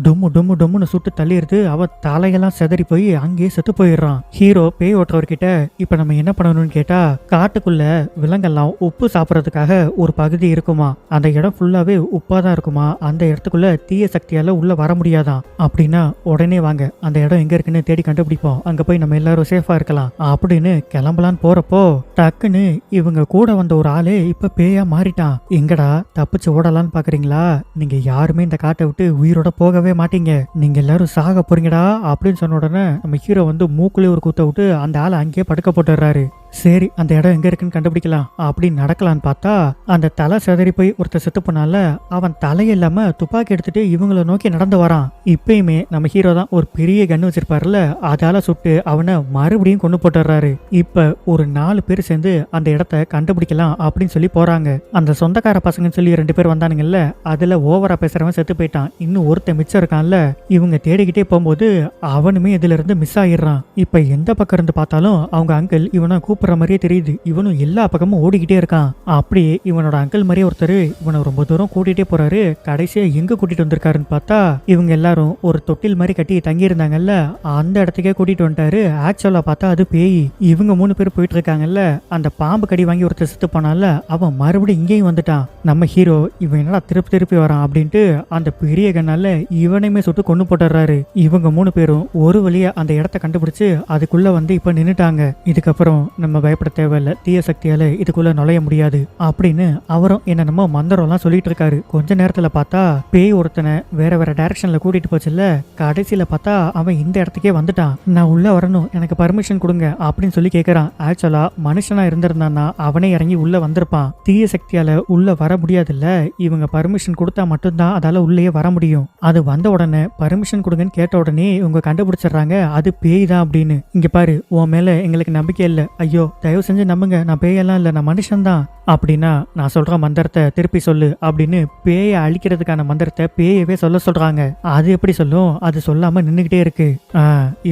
டும்மு டும்மு டும்முன்னு சுட்டு தள்ளிடுது. அவன் தலையெல்லாம் செதறி போய் அங்கேயே செத்து போயிடுறான். ஹீரோ பேய் ஓட்டுறவர்கிட்ட இப்ப நம்ம என்ன பண்ணணும்னு கேட்டா, காட்டுக்குள்ள விலங்கெல்லாம் உப்பு சாப்பிடறதுக்காக ஒரு பகுதி இருக்குமா, அந்த இடம் ஃபுல்லாவே உப்பா தான் இருக்குமா, அந்த இடத்துக்குள்ள தீய சக்தியால உள்ள வர முடியாதான். அப்படின்னா உடனே வாங்க அந்த இடம் எங்க இருக்குன்னு தேடி கண்டுபிடிப்போம், அங்க போய் நம்ம எல்லாரும் சேஃபா இருக்கலாம் அப்படின்னு கிளம்பலான்னு போறப்போ டக்குன்னு இவங்க கூட வந்த ஒரு ஆளு இப்ப பேயா மாறிட்டான். எங்கடா தப்பிச்சு ஓடலான்னு பாக்குறீங்களா, நீங்க யாருமே இந்த காட்டை விட்டு உயிரோட போகவே மாட்டீங்க, நீங்க எல்லாரும் சாக போறீங்கடா அப்படின்னு சொன்ன உடனே நம்ம ஹீரோ வந்து மூக்குலயே ஒரு குத்த விட்டு அந்த ஆளை அங்கேயே படுக்க போட்டுறாரு. சரி அந்த இடம் எங்க இருக்குன்னு கண்டுபிடிக்கலாம் அப்படின்னு நடக்கலான்னு பார்த்தா அந்த தலை செதறி போய் ஒருத்தர் செத்து போனால அவன் தலையில்லாம துப்பாக்கி எடுத்துட்டு இவங்களை நோக்கி நடந்து வரான். இப்பயுமே நம்ம ஹீரோ தான் ஒரு பெரிய கன் வச்சிருப்பாருல, அதால சுட்டு அவனை மறுபடியும் கொண்டு போட்டுறாரு. இப்ப ஒரு 4 பேர் சேர்ந்து அந்த இடத்த கண்டுபிடிக்கலாம் அப்படின்னு சொல்லி போறாங்க. அந்த சொந்தக்கார பசங்கன்னு சொல்லி 2 பேர் வந்தானுங்கல்ல, அதுல ஓவரா பேசுறவன் செத்து போயிட்டான். இன்னும் ஒருத்தன் மிச்சம் இருக்கான்ல, இவங்க தேடிக்கிட்டே போகும்போது அவனுமே இதுல இருந்து மிஸ் ஆயிடுறான். இப்ப எந்த பக்கம் இருந்து பார்த்தாலும் அவங்க அங்கிள் இவனை கூப்பிடுற மாதிரியே தெரியுது. இவனும் எல்லா பக்கமும் ஓடிக்கிட்டே இருக்கான். அப்படியே இவனோட அங்கிள் மாதிரியே ஒருத்தர் இவனை ரொம்ப தூரம் கூட்டிகிட்டே போறாரு. கடைசியா எங்க கூட்டிட்டு வந்திருக்காருன்னு பார்த்தா இவங்க எல்லாரும் ஒரு தொட்டில் மாதிரி கட்டி தங்கி இருந்தாங்கல்ல, அந்த இடத்துக்கே கூட்டிட்டு வந்துட்டாரு. ஆக்சுவலா பார்த்தா அது பேய். இவங்க 3 பேர் போயிட்டு இருக்காங்கல்ல, அந்த பாம்பு கடி வாங்கி ஒருத்தர் செத்து போனால அவன் மறுபடியும் இங்கேயும் வந்துட்டான். நம்ம ஹீரோ இவன் என்னடா திருப்பி திருப்பி வரான் அப்படின்ட்டு அந்த பெரிய கண்ணால இவனையுமே சுட்டு கொண்டு போட்டுறாரு. இவங்க 3 பேரும் ஒரு வழியா அந்த இடத்த கண்டுபிடிச்சு அதுக்குள்ள வந்து இப்ப நின்னுட்டாங்க. இதுக்கப்புறம் நம்ம பயப்பட தேவையில்ல, தீய சக்தியால இதுக்குள்ள நுழைய முடியாது அப்படின்னு அவரும் என்னென்னமோ மந்திரம்லாம் சொல்லிட்டு இருக்காரு. கொஞ்ச நேரத்துல பார்த்தா பேய் ஒருத்தனை வேற வேற டைரக்ஷன்ல கூட்டிட்டு போச்சுல்ல, கடைசியில பார்த்தா அவன் இந்த இடத்துக்கே வந்துட்டான். நான் உள்ள வரணும், எனக்கு பர்மிஷன் கொடுங்க அப்படின்னு சொல்லி கேட்கறான். ஆக்சுவலா மனுஷனா இருந்திருந்தான்னா அவனே இறங்கி உள்ள வந்திருப்பான். தீய சக்தியால உள்ள வர முடியாதுல்ல, இவங்க பர்மிஷன் கொடுத்தா மட்டும்தான் அதால உள்ளேயே வர முடியும். அது வந்த உடனே பர்மிஷன் கொடுங்கன்னு கேட்ட உடனே இவங்க கண்டுபிடிச்சிடுறாங்க அது பேய் தான் அப்படின்னு. இங்க பாரு, உன் மேல எங்களுக்கு நம்பிக்கை இல்லை, ஐயோ தயவு செஞ்சு நம்புங்க, நான் பேயெல்லாம் இல்லை, நான் மனுஷன் தான் அப்படின்னா நான் சொல்ற மந்திரத்தை திருப்பி சொல்லு அப்படின்னு பேயை அழிக்கிறதுக்கான மந்திரத்தை பேயவே சொல்ல சொல்றாங்க. அது எப்படி சொல்லும், அது சொல்லாம நின்னுகிட்டே இருக்கு.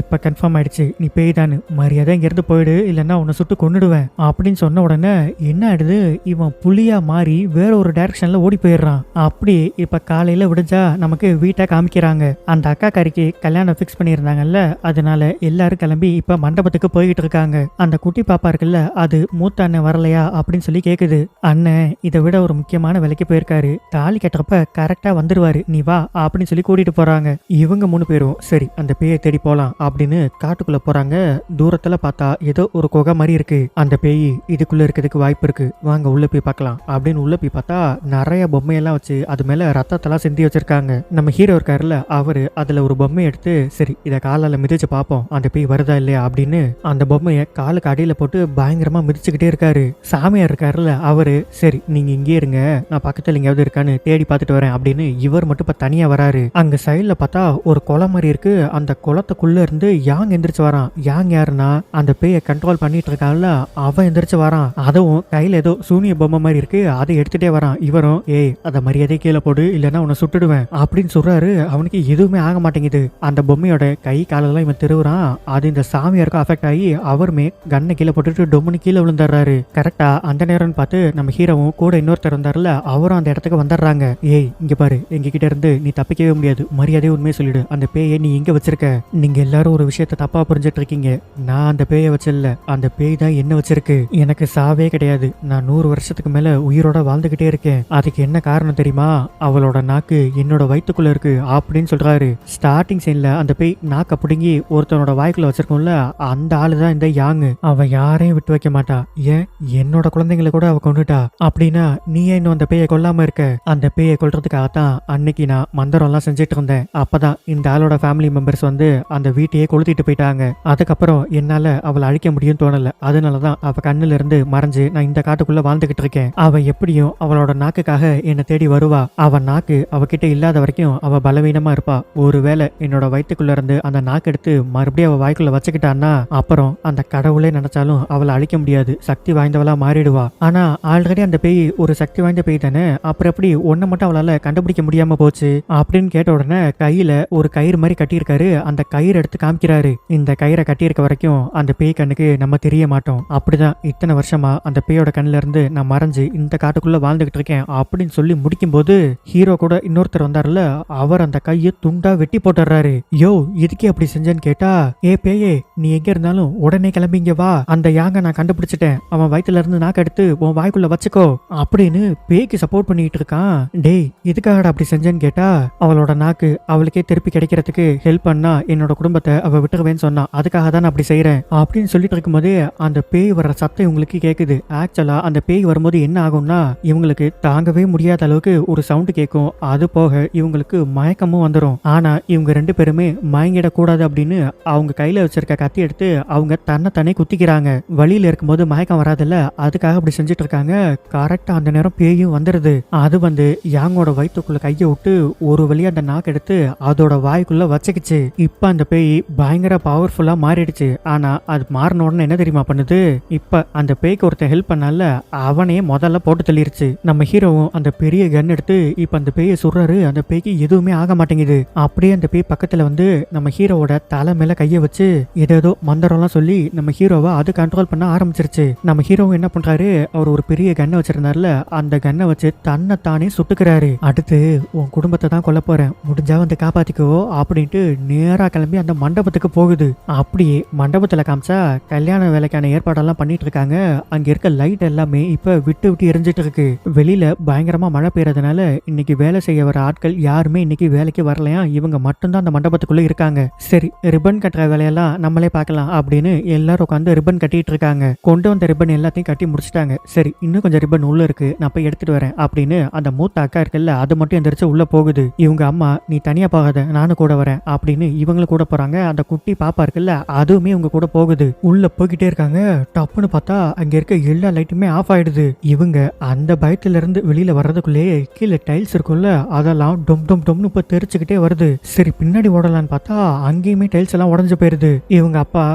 இப்ப கன்ஃபார்ம் ஆயிடுச்சு, நீ பேய் தானு, மரியாதை இங்கிருந்து போயிடு, இல்லைன்னா உன்னை சுட்டு கொன்னுடுவேன் அப்படின்னு சொன்ன உடனே என்ன ஆயிடுது, இவன் புலியா மாறி வேற ஒரு டைரக்ஷன்ல ஓடி போயிடுறான். அப்படி இப்ப காலையில விடிஞ்சா நமக்கு வீட்டை காமிக்கிறாங்க. அந்த அக்கா காரிக்கு கல்யாணம் பிக்ஸ் பண்ணியிருந்தாங்கல்ல, அதனால எல்லாரும் கிளம்பி இப்ப மண்டபத்துக்கு போய்கிட்டு இருக்காங்க. அந்த குட்டி பாப்பா இருக்குல்ல, அது மூத்த அண்ணன் வரலையா அப்படின்னு சொல்லி கேக்குது. அண்ணன் இதை விட ஒரு முக்கியமான வேலைக்கு போயிருக்காரு, தாலி கட்டுறப்ப கரெக்டா வந்துருவாரு, நீ வா அப்படின்னு சொல்லி கூட்டிட்டு போறாங்க. இவங்க 3 பேரும் சரி அந்த பேயை தேடி போலாம் அப்படின்னு காட்டுக்குள்ள போறாங்க. தூரத்துல பார்த்தா ஏதோ ஒரு குகை மாதிரி இருக்கு. அந்த பேய் இதுக்குள்ள இருக்கிறதுக்கு வாய்ப்பு இருக்கு, வாங்க உள்ள போய் பார்க்கலாம் அப்படின்னு உள்ள போய் பார்த்தா நிறைய பொம்மையெல்லாம் வச்சு அது மேல ரத்தத்தெல்லாம் சிந்தி வச்சிருக்காங்க. நம்ம ஹீரோ இருக்காருல்ல, அவரு அதுல ஒரு பொம்மை எடுத்து சரி இதை காலால மிதிச்சு பார்ப்போம் அந்த பேய் வருதா இல்லையா அப்படின்னு அந்த பொம்மையை காலுக்கு அடியில போட்டு பயங்கரமா மிதிச்சுக்கிட்டே இருக்காரு. சாமியார் இருக்காருல்ல, அவரு சரி நீங்க இங்கே இருங்க, நான் பக்கத்துல எங்கேயாவது இருக்கான்னு தேடி பார்த்துட்டு வரேன் அப்படின்னு இவர் மட்டும் இப்ப தனியா வராரு. அங்க சைட்ல பார்த்தா ஒரு குளம் மாதிரி இருக்கு. அந்த குளத்துக்குள்ள இருந்து யாங் எந்திரிச்சு வரான். யாங் யாருன்னா அந்த பேயை கண்ட்ரோல் பண்ணிட்டு இருக்கான்ல, அவன் எந்திரிச்சு வரான். அதுவும் கையில ஏதோ சூனிய பொம்மை மாதிரி இருக்கு, அதை எடுத்துட்டே வரான். இவரும் ஏய் அதை மரியாதை கீழே போடு, இல்லைன்னா உன்னை சுட்டுடுவேன் அப்படின்னு சொல்றாரு. அவனுக்கு எதுவுமே ஆக மாட்டேங்குது. அந்த பொம்மையோட கை காலெல்லாம் இவன் திருவுறான். அது இந்த சாமியாருக்கு அஃபெக்ட் ஆகி அவருமே கண்ணை கீழே போட்டுட்டு டொம்முன்னு கீழே விழுந்துடுறாரு. கரெக்டா அந்த நேரம் பார்த்து நம்ம ஹீரோவும் கூட இன்னொருத்தர் இருந்தாருல, அவரும் அந்த இடத்துக்கு வந்துடுறாங்க. ஏய் இங்க பாரு, எங்க கிட்ட இருந்து நீ தப்பிக்கவே முடியாது, மரியாதையை உண்மையை சொல்லிடு, அந்த பேயை நீ எங்க வச்சிருக்க, நீங்க எல்லாரும் ஒரு விஷயத்த தப்பா புரிஞ்சிட்டு இருக்கீங்க, நான் அந்த பேயை வச்சிடல, அந்த பேய் தான் என்ன வச்சிருக்கு, எனக்கு சாவே கிடையாது, நான் 100 வருஷத்துக்கு மேல உயிரோட வாழ்ந்துகிட்டே இருக்கேன், அதுக்கு என்ன காரணம் தெரியுமா, அவளோட நாக்கு என்னோட வயிற்றுக்குள்ள இருக்கு அப்படின்னு சொல்றாரு. ஸ்டார்டிங் சீன்ல அந்த பேய் நாக்க பிடுங்கி ஒருத்தனோட வாய்க்குள்ள வச்சிருக்கோம்ல, அந்த ஆளுதான் இந்த யாங்கு. அவன் யாரையும் விட்டு வைக்க மாட்டா. ஏன் என்னோட குழந்தைங்களை கூட அவ கொண்டுட்டா. அப்படின்னா நீ இன்னும் அந்த பேயை கொல்லாம இருக்க? அந்த பேயை கொல்றதுக்காகத்தான் அன்னைக்கு நான் மந்திரம் எல்லாம் செஞ்சுட்டு இருந்தேன். அப்பதான் இந்த ஆளோட ஃபேமிலி மெம்பர்ஸ் வந்து அந்த வீட்டையே கொளுத்திட்டு போயிட்டாங்க. அதுக்கப்புறம் என்னால அவளை அழிக்க முடியும் தோணல. அதனாலதான் அவ கண்ணுல இருந்து மறைஞ்சு நான் இந்த காட்டுக்குள்ள வாழ்ந்துகிட்டு இருக்கேன். அவ எப்படியும் அவளோட நாக்குக்காக என்னை தேடி வருவா. அவ நாக்கு அவகிட்ட இல்லாத வரைக்கும் அவ பலவீனமா இருப்பா. ஒருவேளை என்னோட வயிற்றுக்குள்ள இருந்து அந்த நாக்கு எடுத்து மறுபடியும் அவ வாய்க்குள்ள வச்சுக்கிட்டான்னா அப்புறம் அந்த கடவுளே நினைச்சாலும் அவளை அழிக்க முடியாது. சக்தி வாய்ந்தவளா மாறிடுவா. ஆனா ஆல்ரெடி அந்த பேய் ஒரு சக்தி வாய்ந்த பேய் தானே, அப்புறம் எப்படி ஒன்ன மட்டும் அவளால கண்டுபிடிக்க முடியாம போச்சு அப்படின்னு கேட்ட உடனே கையில ஒரு கயிறு மாதிரி கட்டியிருக்காரு. அந்த கயிறு எடுத்து காமிக்கிறாரு. இந்த கயிறை கட்டியிருக்க வரைக்கும் அந்த பேய் கண்ணுக்கு நம்ம தெரிய மாட்டோம். அப்படிதான் இத்தனை வருஷமா அந்த பேயோட கண்ணுல இருந்து நான் மறைஞ்சு இந்த காட்டுக்குள்ள வாழ்ந்துகிட்டு இருக்கேன் அப்படின்னு சொல்லி முடிக்கும் போது ஹீரோ கூட இன்னொருத்தர் வந்தாருல, அவர் அந்த கையை துண்டா வெட்டி போட்டுறாரு. யோ இதுக்கே அப்படி செஞ்சேன்னு கேட்டா, ஏ பேயே நீ எங்க இருந்தாலும் உடனே கிளம்பிங்க வா, அந்த யாங்க நான் கண்டுபிடிச்சிட்டேன், அவன் வயிற்றுல இருந்து நாக்கு எடுத்து உன் வாய்க்குள்ள வச்சுக்கோ அப்படின்னு பேய்க்கு சப்போர்ட் பண்ணிட்டு இருக்கான். டேய் இதுக்காக அப்படி செஞ்சேன்னு கேட்டா, அவளோட நாக்கு அவளுக்கே திருப்பி கிடைக்கிறதுக்கு ஹெல்ப் பண்ணா என்னோட குடும்பத்தை அவ விட்டுருவேன்னு சொன்னா, அதுக்காக தான் நான் அப்படி செய்யறேன் அப்படின்னு சொல்லிட்டு இருக்கும்போதே அந்த பேய் வர்ற சத்தம் இவங்களுக்கு கேக்குது. ஆக்சுவலா அந்த பேய் வரும்போது என்ன ஆகும்னா இவங்களுக்கு தாங்கவே முடியாத அளவுக்கு ஒரு சவுண்ட் கேட்கும். அது போக இவங்களுக்கு மயக்கமும் வந்துடும். ஆனா இவங்க ரெண்டு பேருமே மயங்கிடக்கூடாது அப்படின்னு அவங்க கையில வச்சிருக்க கத்தி எடுத்து அவங்க தன்னை குத்திக்கிறாங்க. வழியில இருக்கும்போது மயக்கம் வராதுல்ல, அதுக்காக அப்படி செஞ்சுட்டு இருக்காங்க. கரெக்டா அந்த நேரம் பேயும் வந்துருது. அது வந்து யாங்கோட வயிற்றுக்குள்ள கையை விட்டு ஒரு வழியா அந்த நாக்கு எடுத்து அதோட வாய்க்குள்ள வச்சுக்கிச்சு. இப்ப அந்த பேய் பயங்கர பவர்ஃபுல்லா மாறிடுச்சு. ஆனா அது மாறின உடனே என்ன தெரியுமா பண்ணுது, இப்ப அந்த பேய்க்கு ஒருத்தன் ஹெல்ப் பண்ணால அவனே முதல்ல போட்டு தள்ளிருச்சு. நம்ம ஹீரோவும் அந்த பெரிய கன் எடுத்து இப்ப அந்த பேயை சுடுறாரு. அந்த பேய்க்கு எதுவுமே ஆக மாட்டேங்குது. அப்படியே அந்த பேய் பக்கத்துல வந்து நம்ம ஹீரோவோட தலை மேல கைய வச்சு ஏதோ மந்திரம்லாம் சொல்லி நம்ம ஹீரோவை அது கண்ட்ரோல் பண்ண ஆரம்பிச்சிருச்சு. நம்ம ஹீரோவும் என்ன பண்றாரு, அவர் ஒரு பெரிய கன்னை வச்சிருந்தாருல, அந்த கன்னை வச்சு தன்னை தானே சுட்டுக்கிறாரு. அடுத்து உன் குடும்பத்தை தான் கொல்ல போறேன், முடிஞ்சா வந்து காப்பாத்திக்கோ அப்படின்ட்டு நேரா கிளம்பி அந்த மண்டபத்துக்கு போகுது. அப்படியே மண்டபத்துல காமிச்சா கல்யாண வேலைக்கான ஏற்பாடெல்லாம் பண்ணிட்டு இருக்காங்க. அங்க இருக்க லைட் எல்லாமே இப்ப விட்டு விட்டு எரிஞ்சிட்டு இருக்கு. வெளியில பயங்கரமா மழை பெய்யறதுனால இன்னைக்கு வேலை செய்ய வர ஆட்கள் யாருமே இன்னைக்கு வேலைக்கு வரலையா, இவங்க மட்டும்தான் அந்த மண்டபத்துக்குள்ள இருக்காங்க. சரி ரிப்பன் கட்டுற வேலையெல்லாம் நம்மளே பார்க்கலாம் அப்படின்னு எல்லாரும் உட்காந்து ரிப்பன் கட்டிட்டு இருக்காங்க. கொண்டு வந்த ரிப்பன் எல்லாத்தையும் கட்டி முடிச்சிட்டாங்க. சரி இன்னும் கொஞ்சம் ரிப்பன் உள்ள இருக்கு, நான் போய் எடுத்துட்டு வரேன் அப்படின்னு அந்த மூத்த அக்கா இருக்குல்ல, அது மட்டும் எந்திரிச்சு உள்ள போகுது. இவங்க அம்மா நீ தனியா போகாத நானும் கூட வரேன் அப்படின்னு இவங்களும் கூட போறாங்க. அந்த குட்டி பாப்பா இருக்குல்ல, அதுவுமே இவங்க கூட போகுது. உள்ள போய்கிட்டே இருக்காங்க. டப்புன்னு பார்த்தா அங்க இருக்க எல்லா லைட்டுமே ஆஃப் ஆயிடுது. இவங்க அந்த பயத்துல இருந்து வெளியில வர்றதுக்குள்ளேயே கீழே டைல்ஸ் இருக்கும்ல, அதெல்லாம் டொம் டொம் டொம்னு இப்ப தெரிச்சுக்கிட்டே வருது. சரி பின்னாடி ஓடலான்னு பார்த்தா அங்கேயுமே டைல்ஸ் எல்லாம் உடஞ்சு போயிருது. இவங்க அப்பா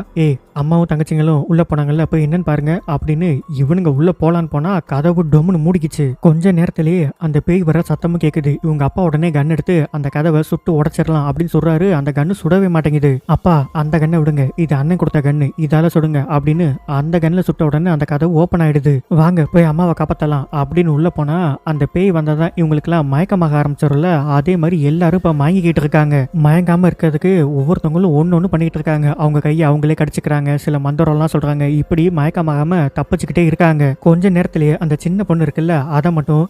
அம்மாவும் தங்கச்சிங்களும் உள்ள போனாங்கல்ல, போய் என்னன்னு பாருங்க அப்படின்னு இவனுங்க உள்ள போலான்னு போனா கதவு டொம்னு மூடிக்கிச்சு. கொஞ்ச நேரத்திலேயே அந்த பேய் வர சத்தமும் கேக்குது. இவங்க அப்பா உடனே கன் எடுத்து அந்த கதவை சுட்டு உடைச்சிடலாம் அப்படின்னு சொல்றாரு. அந்த கன்னு சுடவே மாட்டேங்குது. அப்பா அந்த கன்னை விடுங்க, இது அண்ணன் கொடுத்த கன்னு, இதால சுடுங்க அப்படின்னு அந்த கன்ல சுட்ட உடனே அந்த கதவு ஓபன் ஆயிடுது. வாங்க போய் அம்மாவை காப்பாத்தலாம் அப்படின்னு உள்ள போனா அந்த பேய் வந்தாதான் இவங்களுக்கு எல்லாம் மயக்கமாக ஆரம்பிச்சிடல. அதே மாதிரி எல்லாரும் இப்ப மயங்கிக்கிட்டு இருக்காங்க. மயங்காம இருக்கிறதுக்கு ஒவ்வொருத்தவங்களும் ஒன்னு பண்ணிட்டு இருக்காங்க. அவங்க கையை அவங்களே கடிச்சுக்கிறாங்க, சில மந்திரம்லாம் சொல்றாங்க. இப்படி மயக்கமாகாம தப்பிச்சுக்கிட்டே இருக்காங்க. கொஞ்ச நேரத்திலேயே அந்த சின்ன பொண்ணு இருக்குல்ல, அதை மட்டும்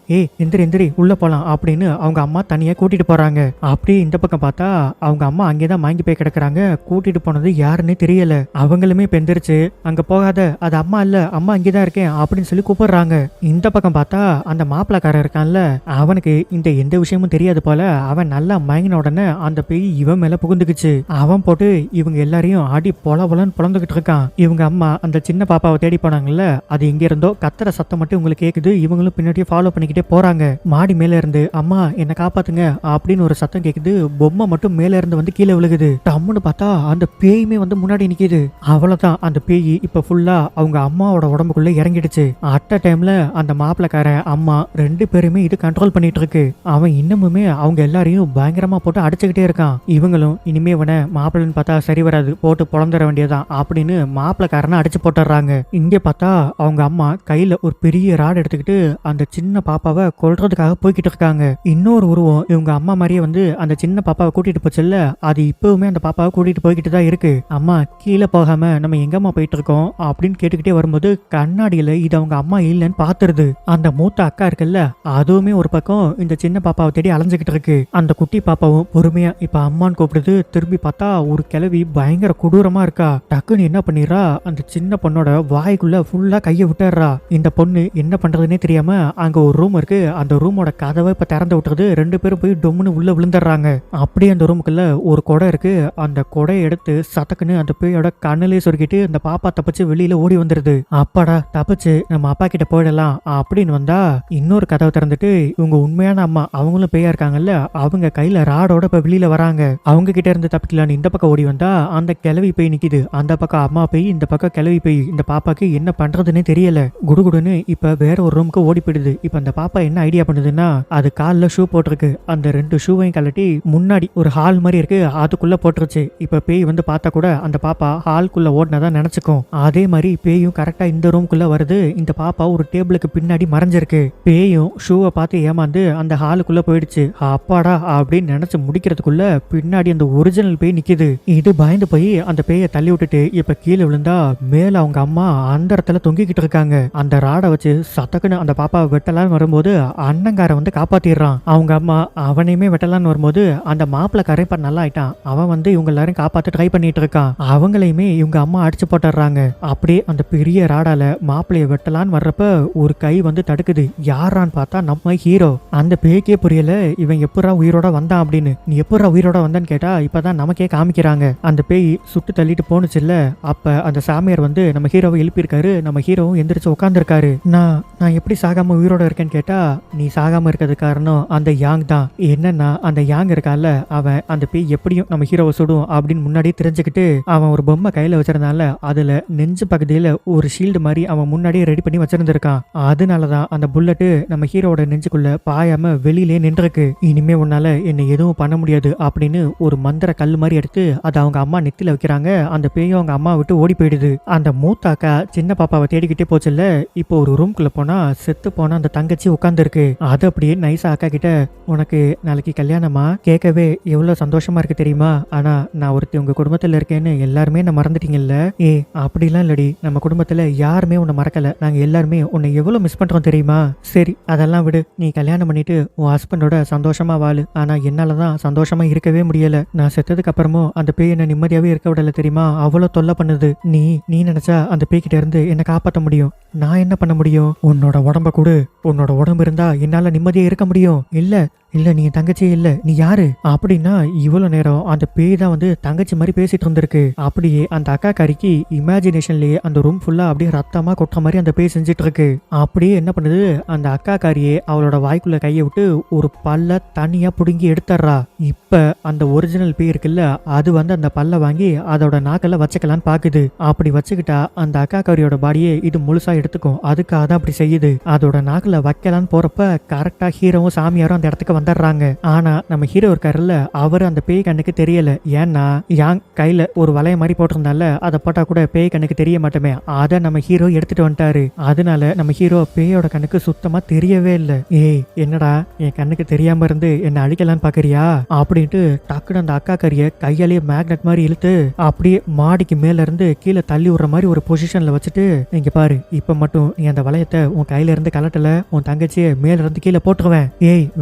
எந்திரி உள்ள போலாம் அப்படின்னு அவங்க அம்மா தனியா கூட்டிட்டு போறாங்க. அப்படி இந்த பக்கம் பார்த்தா அவங்க அம்மா அங்கேதான் மயங்கி போய் கிடக்குறாங்க. கூட்டிட்டு போனது யாருன்னு தெரியல. அவங்களுமே பெந்திரிச்சு அங்க போகாத, அது அம்மா இல்ல, அம்மா இங்கேதான் இருக்கேன் அப்படின்னு சொல்லி கூப்பிடுறாங்க. இந்த பக்கம் பார்த்தா அந்த மாப்பிளக்காரன் இருக்கான்ல, அவனுக்கு இந்த எந்த விஷயமும் தெரியாது போல. அவன் நல்லா மயங்கின உடனே அந்த பேய் இவன் மேல புகுந்துக்குச்சு. அவன் போட்டு இவங்க எல்லாரையும் அடி பொலன்னு பொழந்துகிட்டு இருக்கான். இவங்க அம்மா அந்த சின்ன பாப்பாவை தேடி போனாங்கல்ல, அது எங்க இருந்தோ கத்துற சத்தம் மட்டும் உங்களுக்கு கேக்குது. இவங்களும் பின்னாடியே ஃபாலோ பண்ணிக்கிட்டே போறாங்க. மாடி மேல இருந்து அம்மா என்ன காப்பாத்துங்க அப்படின்னு ஒரு சத்தம் கேக்குது. பொம்மை மட்டும் மேல இருந்து வந்து கீழே விழுகுது. டம்முன்னு பார்த்தா அந்த பேயுமே வந்து முன்னாடி நிக்குது. அவ்வளவுதான், அந்த பேய் இப்ப ஃபுல்லா அவங்க அம்மாவோட உடம்புக்குள்ள இறங்கிடுச்சு. அட்ட டைம்ல அந்த மாப்பிளக்காரன் அம்மா ரெண்டு பேருமே இது கண்ட்ரோல் பண்ணிட்டு இருக்கு. அவன் இன்னமுமே அவங்க எல்லாரையும் பயங்கரமா போட்டு அடிச்சுக்கிட்டே இருக்கான். இவங்களும் இனிமே இவனை மாப்பிள்ளன்னு பார்த்தா சரி வராது, போட்டு பொழந்துட வேண்டியதான் அப்படின்னு மாப்பிளக்காரனை அடிச்சு போட்டுறாங்க. இங்க பார்த்தா அவங்க அம்மா கையில ஒரு பெரிய ராட் எடுத்துக்கிட்டு அந்த சின்ன பாப்பாவை கொல்றதுக்காக போய்கிட்டு இருக்காங்க. இன்னொரு உருவம் இவங்க அம்மா மாதிரியே வந்து அந்த சின்ன பாப்பாவை கூட்டிட்டு போச்சுல்ல, அது இப்பவுமே அந்த பாப்பாவை கூட்டிட்டு போய்கிட்டு தான் இருக்கு. அம்மா கீழே போகாம நம்ம எங்கம்மா போயிட்டு இருக்கோம் அப்படின்னு கேட்டுக்கிட்டே வரும்போது கண்ணாடியில இது அவங்க அம்மா இல்லைன்னு பாத்துருது. அந்த மூத்த அக்கா இருக்குல்ல, அதுவுமே ஒரு பக்கம் இந்த சின்ன பாப்பாவை தேடி அலைஞ்சுக்கிட்டு இருக்கு. அந்த குட்டி பாப்பாவும் பொறுமையா இப்ப அம்மான்னு கூப்பிடுது. திரும்பி பார்த்தா ஒரு கிழவி பயங்கர கொடூரமா இருக்கா. டக்குன்னு டக்குன்னு என்ன பண்ணிடுறா, அந்த சின்ன பொண்ணோட வாய்க்குள்ள ஃபுல்லா கையை விட்டுறா. இந்த பொண்ணு என்ன பண்றதுன்னே தெரியாம அங்க ஒரு ரூம் இருக்கு, அந்த ரூமோட கதவை இப்ப திறந்து விட்டுறது. 2 பேரும் போய் டொம்முன்னு உள்ள விழுந்துடுறாங்க. அப்படியே அந்த ரூமுக்குள்ள ஒரு குடை இருக்கு. அந்த குடையை எடுத்து சத்தக்குன்னு அந்த பேயோட கண்ணிலே சொருக்கிட்டு அந்த பாப்பா தப்பிச்சு வெளியில ஓடி வந்துருது. அப்பாடா தப்பிச்சு நம்ம அப்பா கிட்ட போயிடலாம் அப்படின்னு வந்தா இன்னொரு கதவை திறந்துட்டு இவங்க உண்மையான அம்மா அவங்களும் பேயா இருக்காங்கல்ல, அவங்க கையில ராடோட இப்ப வெளியில வராங்க. அவங்க கிட்ட இருந்து தப்பிக்கலான்னு இந்த பக்கம் ஓடி வந்தா அந்த கிளவி பேய் நிக்குது. அந்த பக்கம் அம்மா பேய், இந்த பக்கம் கிளவி பேய். இந்த பாப்பாக்கு என்ன பண்றதுன்னே தெரியல. குடுகுடுன்னு இப்ப வேற ஒரு ரூமுக்கு ஓடி போயிடுது. இப்ப அந்த பாப்பா என்ன ஐடியா பண்ணுதுன்னா, அது கால்ல ஷூ போட்டிருக்கு, அந்த 2 ஷூவையும் கழட்டி முன்னாடி ஒரு ஹால் மாதிரி இருக்கு அதுக்குள்ள போட்டுருச்சு. இப்ப பேய் வந்து பார்த்தா கூட அந்த பாப்பா ஹால்குள்ள ஓடினதான் நினைச்சுக்கும். அதே மாதிரி பேயும் கரெக்டா இந்த ரூம்குள்ள வருது. இந்த பாப்பா ஒரு டேபிளுக்கு பின்னாடி மறைஞ்சிருக்கு. பேயும் ஷூவை பார்த்து ஏமாந்து அந்த ஹாலுக்குள்ள போயிடுச்சு. அப்பாடா அப்படின்னு நினைச்சு முடிக்கிறதுக்குள்ள பின்னாடி அந்த ஒரிஜினல் பேய் நிக்குது. இது பயந்து போய் அந்த பேயை தள்ளி விட்டுட்டு இப்ப கீழே விழுந்தா மேல அவங்க அம்மா அந்த இடத்துல தொங்கிக்கிட்டு இருக்காங்க. அந்த ராடை வச்சு சத்தக்குன்னு அந்த பாப்பாவை வெட்டலான்னு வரும்போது அண்ணங்கார வந்து காப்பாத்திடுறான். அவங்க அம்மா அவனையுமே வெட்டலான்னு வரும்போது அந்த மாப்பிள்ளக்காரன் இப்ப நல்லா ஆயிட்டான். அவன் வந்து இவங்க எல்லாரும் காப்பாத்த ட்ரை பண்ணிட்டு இருக்கான். அவங்களையுமே இவங்க அம்மா அடிச்சு போட்டுறாங்க. அப்படியே அந்த பெரிய ராடால மாப்பிள்ளைய வெட்டலான்னு வர்றப்ப ஒரு கை வந்து தடுக்குது. யாரான்னு பார்த்தா நம்ம ஹீரோ. அந்த பேய்க்கே புரியல இவன் எப்படா உயிரோட வந்தான் அப்படின்னு. நீ எப்படா உயிரோட வந்தான்னு கேட்டா இப்பதான் நமக்கே காமிக்கிறாங்க. அந்த பேய் சுட்டு தள்ளிட்டு போனுச்சு இல்ல, அப்ப அந்த சாமியார் வந்து நம்ம ஹீரோவை எழுப்பியிருக்காரு. நம்ம ஹீரோவும் எந்திரிச்சு உட்காந்துருக்காரு. நான் எப்படி சாகாம உயிரோட இருக்கேன்னு கேட்டா, நீ சாகாம இருக்கிறது காரணம் அந்த யாங் தான். என்னன்னா அந்த யாங் இருக்கால, அவன் அந்த பேய் எப்படியும் நம்ம ஹீரோவை சுடும் அப்படின்னு முன்னாடியே தெரிஞ்சுக்கிட்டு அவன் ஒரு பொம்மை கையில வச்சிருந்தால அதுல நெஞ்சு பகுதியில ஒரு ஷீல்டு மாதிரி அவன் முன்னாடியே ரெடி பண்ணி வச்சிருந்திருக்கான். அதனாலதான் அந்த புல்லட்டு நம்ம ஹீரோட நெஞ்சுக்குள்ள பாயாம வெளியிலே நின்றுருக்கு. இனிமே உன்னால என்ன எதுவும் பண்ண முடியாது அப்படின்னு ஒரு மந்திர கல் மாதிரி எடுத்து அதை அவங்க அம்மா நெத்தில வைக்கிறாங்க. அந்த பேயும் அவங்க அம்மா விட்டு ஓடி போயிடுது. அந்த மூத்தாக்கா சின்ன பாப்பாவை தேடிக்கிட்டே போச்சுல்ல, இப்போ ஒரு ரூம்குள்ள போனா செத்து போனா அந்த தங்கச்சி உட்கார்ந்து இருக்கு. அது அப்படியே நைஸா அக்கா கிட்ட, உனக்கு நாளைக்கு கல்யாணமா? கேட்கவே எவ்வளவு சந்தோஷமா இருக்கு தெரியுமா? ஆனா நான் ஒருத்தி உங்க குடும்பத்துல இருக்கேன்னு எல்லாருமே என்ன மறந்துட்டீங்கல்ல. அப்படிலாம் இல்லடி, நம்ம குடும்பத்துல யாருமே உன்னை மறக்கல. நாங்க எல்லாருமே உன்னை எவ்வளவு மிஸ் பண்றோம் தெரியுமா? சரி அதெல்லாம் விடு, நீ கல்யாணம் பண்ணிட்டு உன் ஹஸ்பண்டோட சந்தோஷமா வாழு. ஆனா என்னாலதான் சந்தோஷமா இருக்கவே முடியல. நான் செத்ததுக்கு அப்புறமும் அந்த பேய் என்ன நிம்மதியாவே இருக்க விடல தெரியுமா? அவ்வளவு தொல்லை பண்ணுது. நீ நினைச்சா அந்த பேய்கிட்ட இருந்து என்ன காப்பாற்ற முடியும். நான் என்ன பண்ண முடியும்? உன்னோட உடம்ப கொடு. உன்னோட உடம்பு இருந்தா என்னால நிம்மதியா இருக்க முடியும். இல்ல நீ தங்கச்சி இல்ல, நீ யாரு அப்படின்னா இவ்வளவு நேரம் அந்த பேய் தான் வந்து தங்கச்சி மாதிரி பேசிட்டு இருந்திருக்கு. அப்படியே அந்த அக்கா காரிக்கு இமேஜினேஷன்லயே அந்த ரூம் ஃபுல்லா அப்படியே ரத்தமா கொட்டுற மாதிரி அந்த பேய் செஞ்சுட்டு இருக்கு. அப்படியே என்ன பண்ணுது, அந்த அக்கா காரியே அவளோட வாய்க்குள்ள கையை விட்டு ஒரு பல்ல தனியா புடுங்கி எடுத்துறா. இப்ப அந்த ஒரிஜினல் பேய் இருக்குல்ல, அது வந்து அந்த பல்ல வாங்கி அதோட நாக்கல்ல வச்சுக்கலான்னு பாக்குது. அப்படி வச்சுக்கிட்டா அந்த அக்கா காரியோட பாடியே இது முழுசா எடுத்துக்கும். அதுக்காக தான் அப்படி செய்யுது. அதோட நாக்குல வைக்கலான்னு போறப்ப கரெக்டா ஹீரோவும் சாமியாரும் அந்த இடத்துக்கு வந்துடுறாங்க. ஆனா நம்ம ஹீரோ இருக்காருல்ல, அவரு அந்த பேய் கண்ணுக்கு தெரியல. ஏன்னா யாங் கையில ஒரு வளைய மாதிரி போட்டிருந்தால, அதை போட்டா கூட பேய் கண்ணுக்கு தெரிய மாட்டோமே. அதை நம்ம ஹீரோ எடுத்துட்டு வந்துட்டாரு. அதனால நம்ம ஹீரோ பேயோட கண்ணுக்கு சுத்தமா தெரியவே இல்லை. என்னடா என் கண்ணுக்கு தெரியாம இருந்து என்ன அழிக்கலான்னு பாக்குறியா அப்படின்ட்டு டக்குனு அந்த அக்கா கறிய கையாலேயே மேக்னெட் மாதிரி இழுத்து அப்படியே மாடிக்கு மேல இருந்து கீழே தள்ளி விடுற மாதிரி ஒரு பொசிஷன்ல வச்சுட்டு, இங்க பாரு, இப்ப மட்டும் நீ அந்த வளையத்தை உன் கையில இருந்து கலட்டல, உன் தங்கச்சியை மேல இருந்து கீழே போட்டுருவேன்.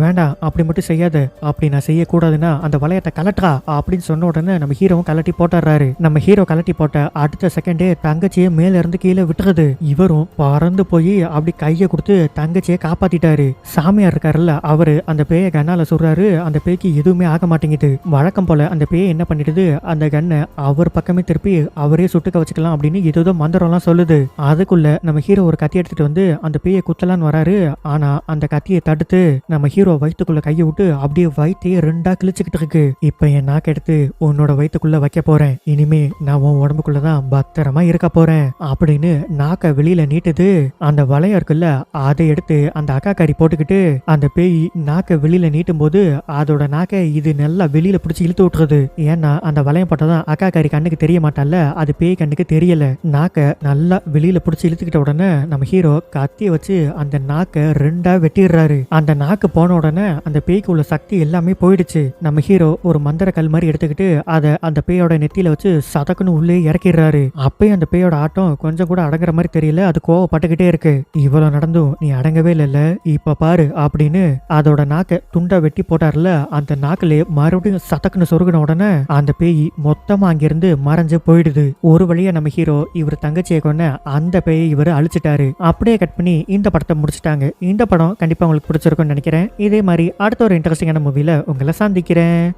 வேண்டாம் அப்படி மட்டும் செய்யாத. அப்படி நான் செய்யக்கூடாதுன்னா அந்த வளையத்தை கலட்டா அப்படின்னு சொன்ன உடனே நம்ம ஹீரோவும் கலட்டி போட்டுறாரு. நம்ம ஹீரோ கலட்டி போட்ட அடுத்த செகண்டே தங்கச்சியை மேல இருந்து கீழே விட்டுறது. இவரும் பறந்து போய் அப்படி கையை கொடுத்து தங்கச்சியை காப்பாத்திட்டாரு. சாமியார் இருக்காருல்ல, அவரு அந்த பேயை கண்ணால சொல்றாரு. அந்த பேய்க்கு எதுவுமே ஆக மாட்டேங்குது. வழக்கம் போல அந்த பேயை என்ன பண்ணிடுது, அந்த கண்ணை அவர் பக்கமே திருப்பி அவரே சுட்டுக்க வச்சுக்கலாம் அப்படின்னு ஏதோ மந்திரம்லாம் சொல்லுது. அதுக்குள்ள நம்ம ஹீரோ ஒரு கத்தி எடுத்துட்டு வந்து அந்த பேயை குத்தலான்னு வராரு. ஆனா அந்த கத்தியை தடுத்து நம்ம ஹீரோ வயிற்றுக்குள்ள கையை விட்டு அப்படியே வயிற்றையே 2ஆ கிழிச்சுக்கிட்டு இருக்கு. இப்ப என் நாக்கு எடுத்து உன்னோட வயிற்றுக்குள்ள வைக்க போறேன். இனிமே நான் உன் உடம்புக்குள்ளதான் பத்திரமா இருக்க போறேன் அப்படின்னு நாக்க வெளியில நீட்டுது. அந்த வளையம் இருக்குல்ல, அதை எடுத்து அந்த அக்கா காரி போட்டுக்கிட்டு அந்த பேய் நாக்க வெளியில நீட்டும் போது அதோட நாக்க இது நல்லா வெளியில பிடிச்சி இழுத்து விட்டுறது. ஏன்னா அந்த வளையம் போட்டதான் அக்கா காரி கண்ணுக்கு தெரிய மாட்டான்ல, அது பேய் கண்ணுக்கு தெரியல. நாக்க நல்லா வெளியில பிடிச்சி இழுத்துக்கிட்ட உடனே நம்ம ஹீரோ கத்திய வச்சு அந்த நாக்க 2ஆ வெட்டிடுறாரு. அந்த நாக்கு போன உடனே அந்த பேய்க்கு உள்ள சக்தி எல்லாமே போயிடுச்சு. நம்ம ஹீரோ ஒரு மந்திர கல் மாதிரி எடுத்துக்கிட்டு அதை அந்த பேயோட நெத்தியில வச்சு சதக்குன்னு உள்ளே இறக்கிடுறாரு. அப்பயும் அந்த பேயோட ஆட்டம் கொஞ்சம் கூட அடங்குற மாதிரி தெரியல. அது கோவப்பட்டுக்கிட்டே இருக்கு. இவ்வளவு நடந்தும் நீ அடங்கவே இல்லைல்ல, இப்ப பாரு அப்படின்னு அதோட நாக்க துண்டா வெட்டி போட்டார்ல. அந்த நாக்கிலே மறுபடியும் சதக்குன்னு சொருகின உடனே அந்த பேய் மொத்தமா அங்கிருந்து மறைஞ்சு போயிடுது. ஒரு வழியா நம்ம ஹீரோ இவர் தங்கச்சியை கொன்ன அந்த பேயை இவர் அழிச்சிட்டாரு. அப்படியே கட் பண்ணி இந்த படத்தை முடிச்சிட்டாங்க. இந்த படம் கண்டிப்பா உங்களுக்கு பிடிச்சிருக்கும்னு நினைக்கிறேன். இதே மாதிரி அடுத்த ஒரு இன்ட்ரெஸ்டிங்கான மூவில உங்களை சந்திக்கிறேன்.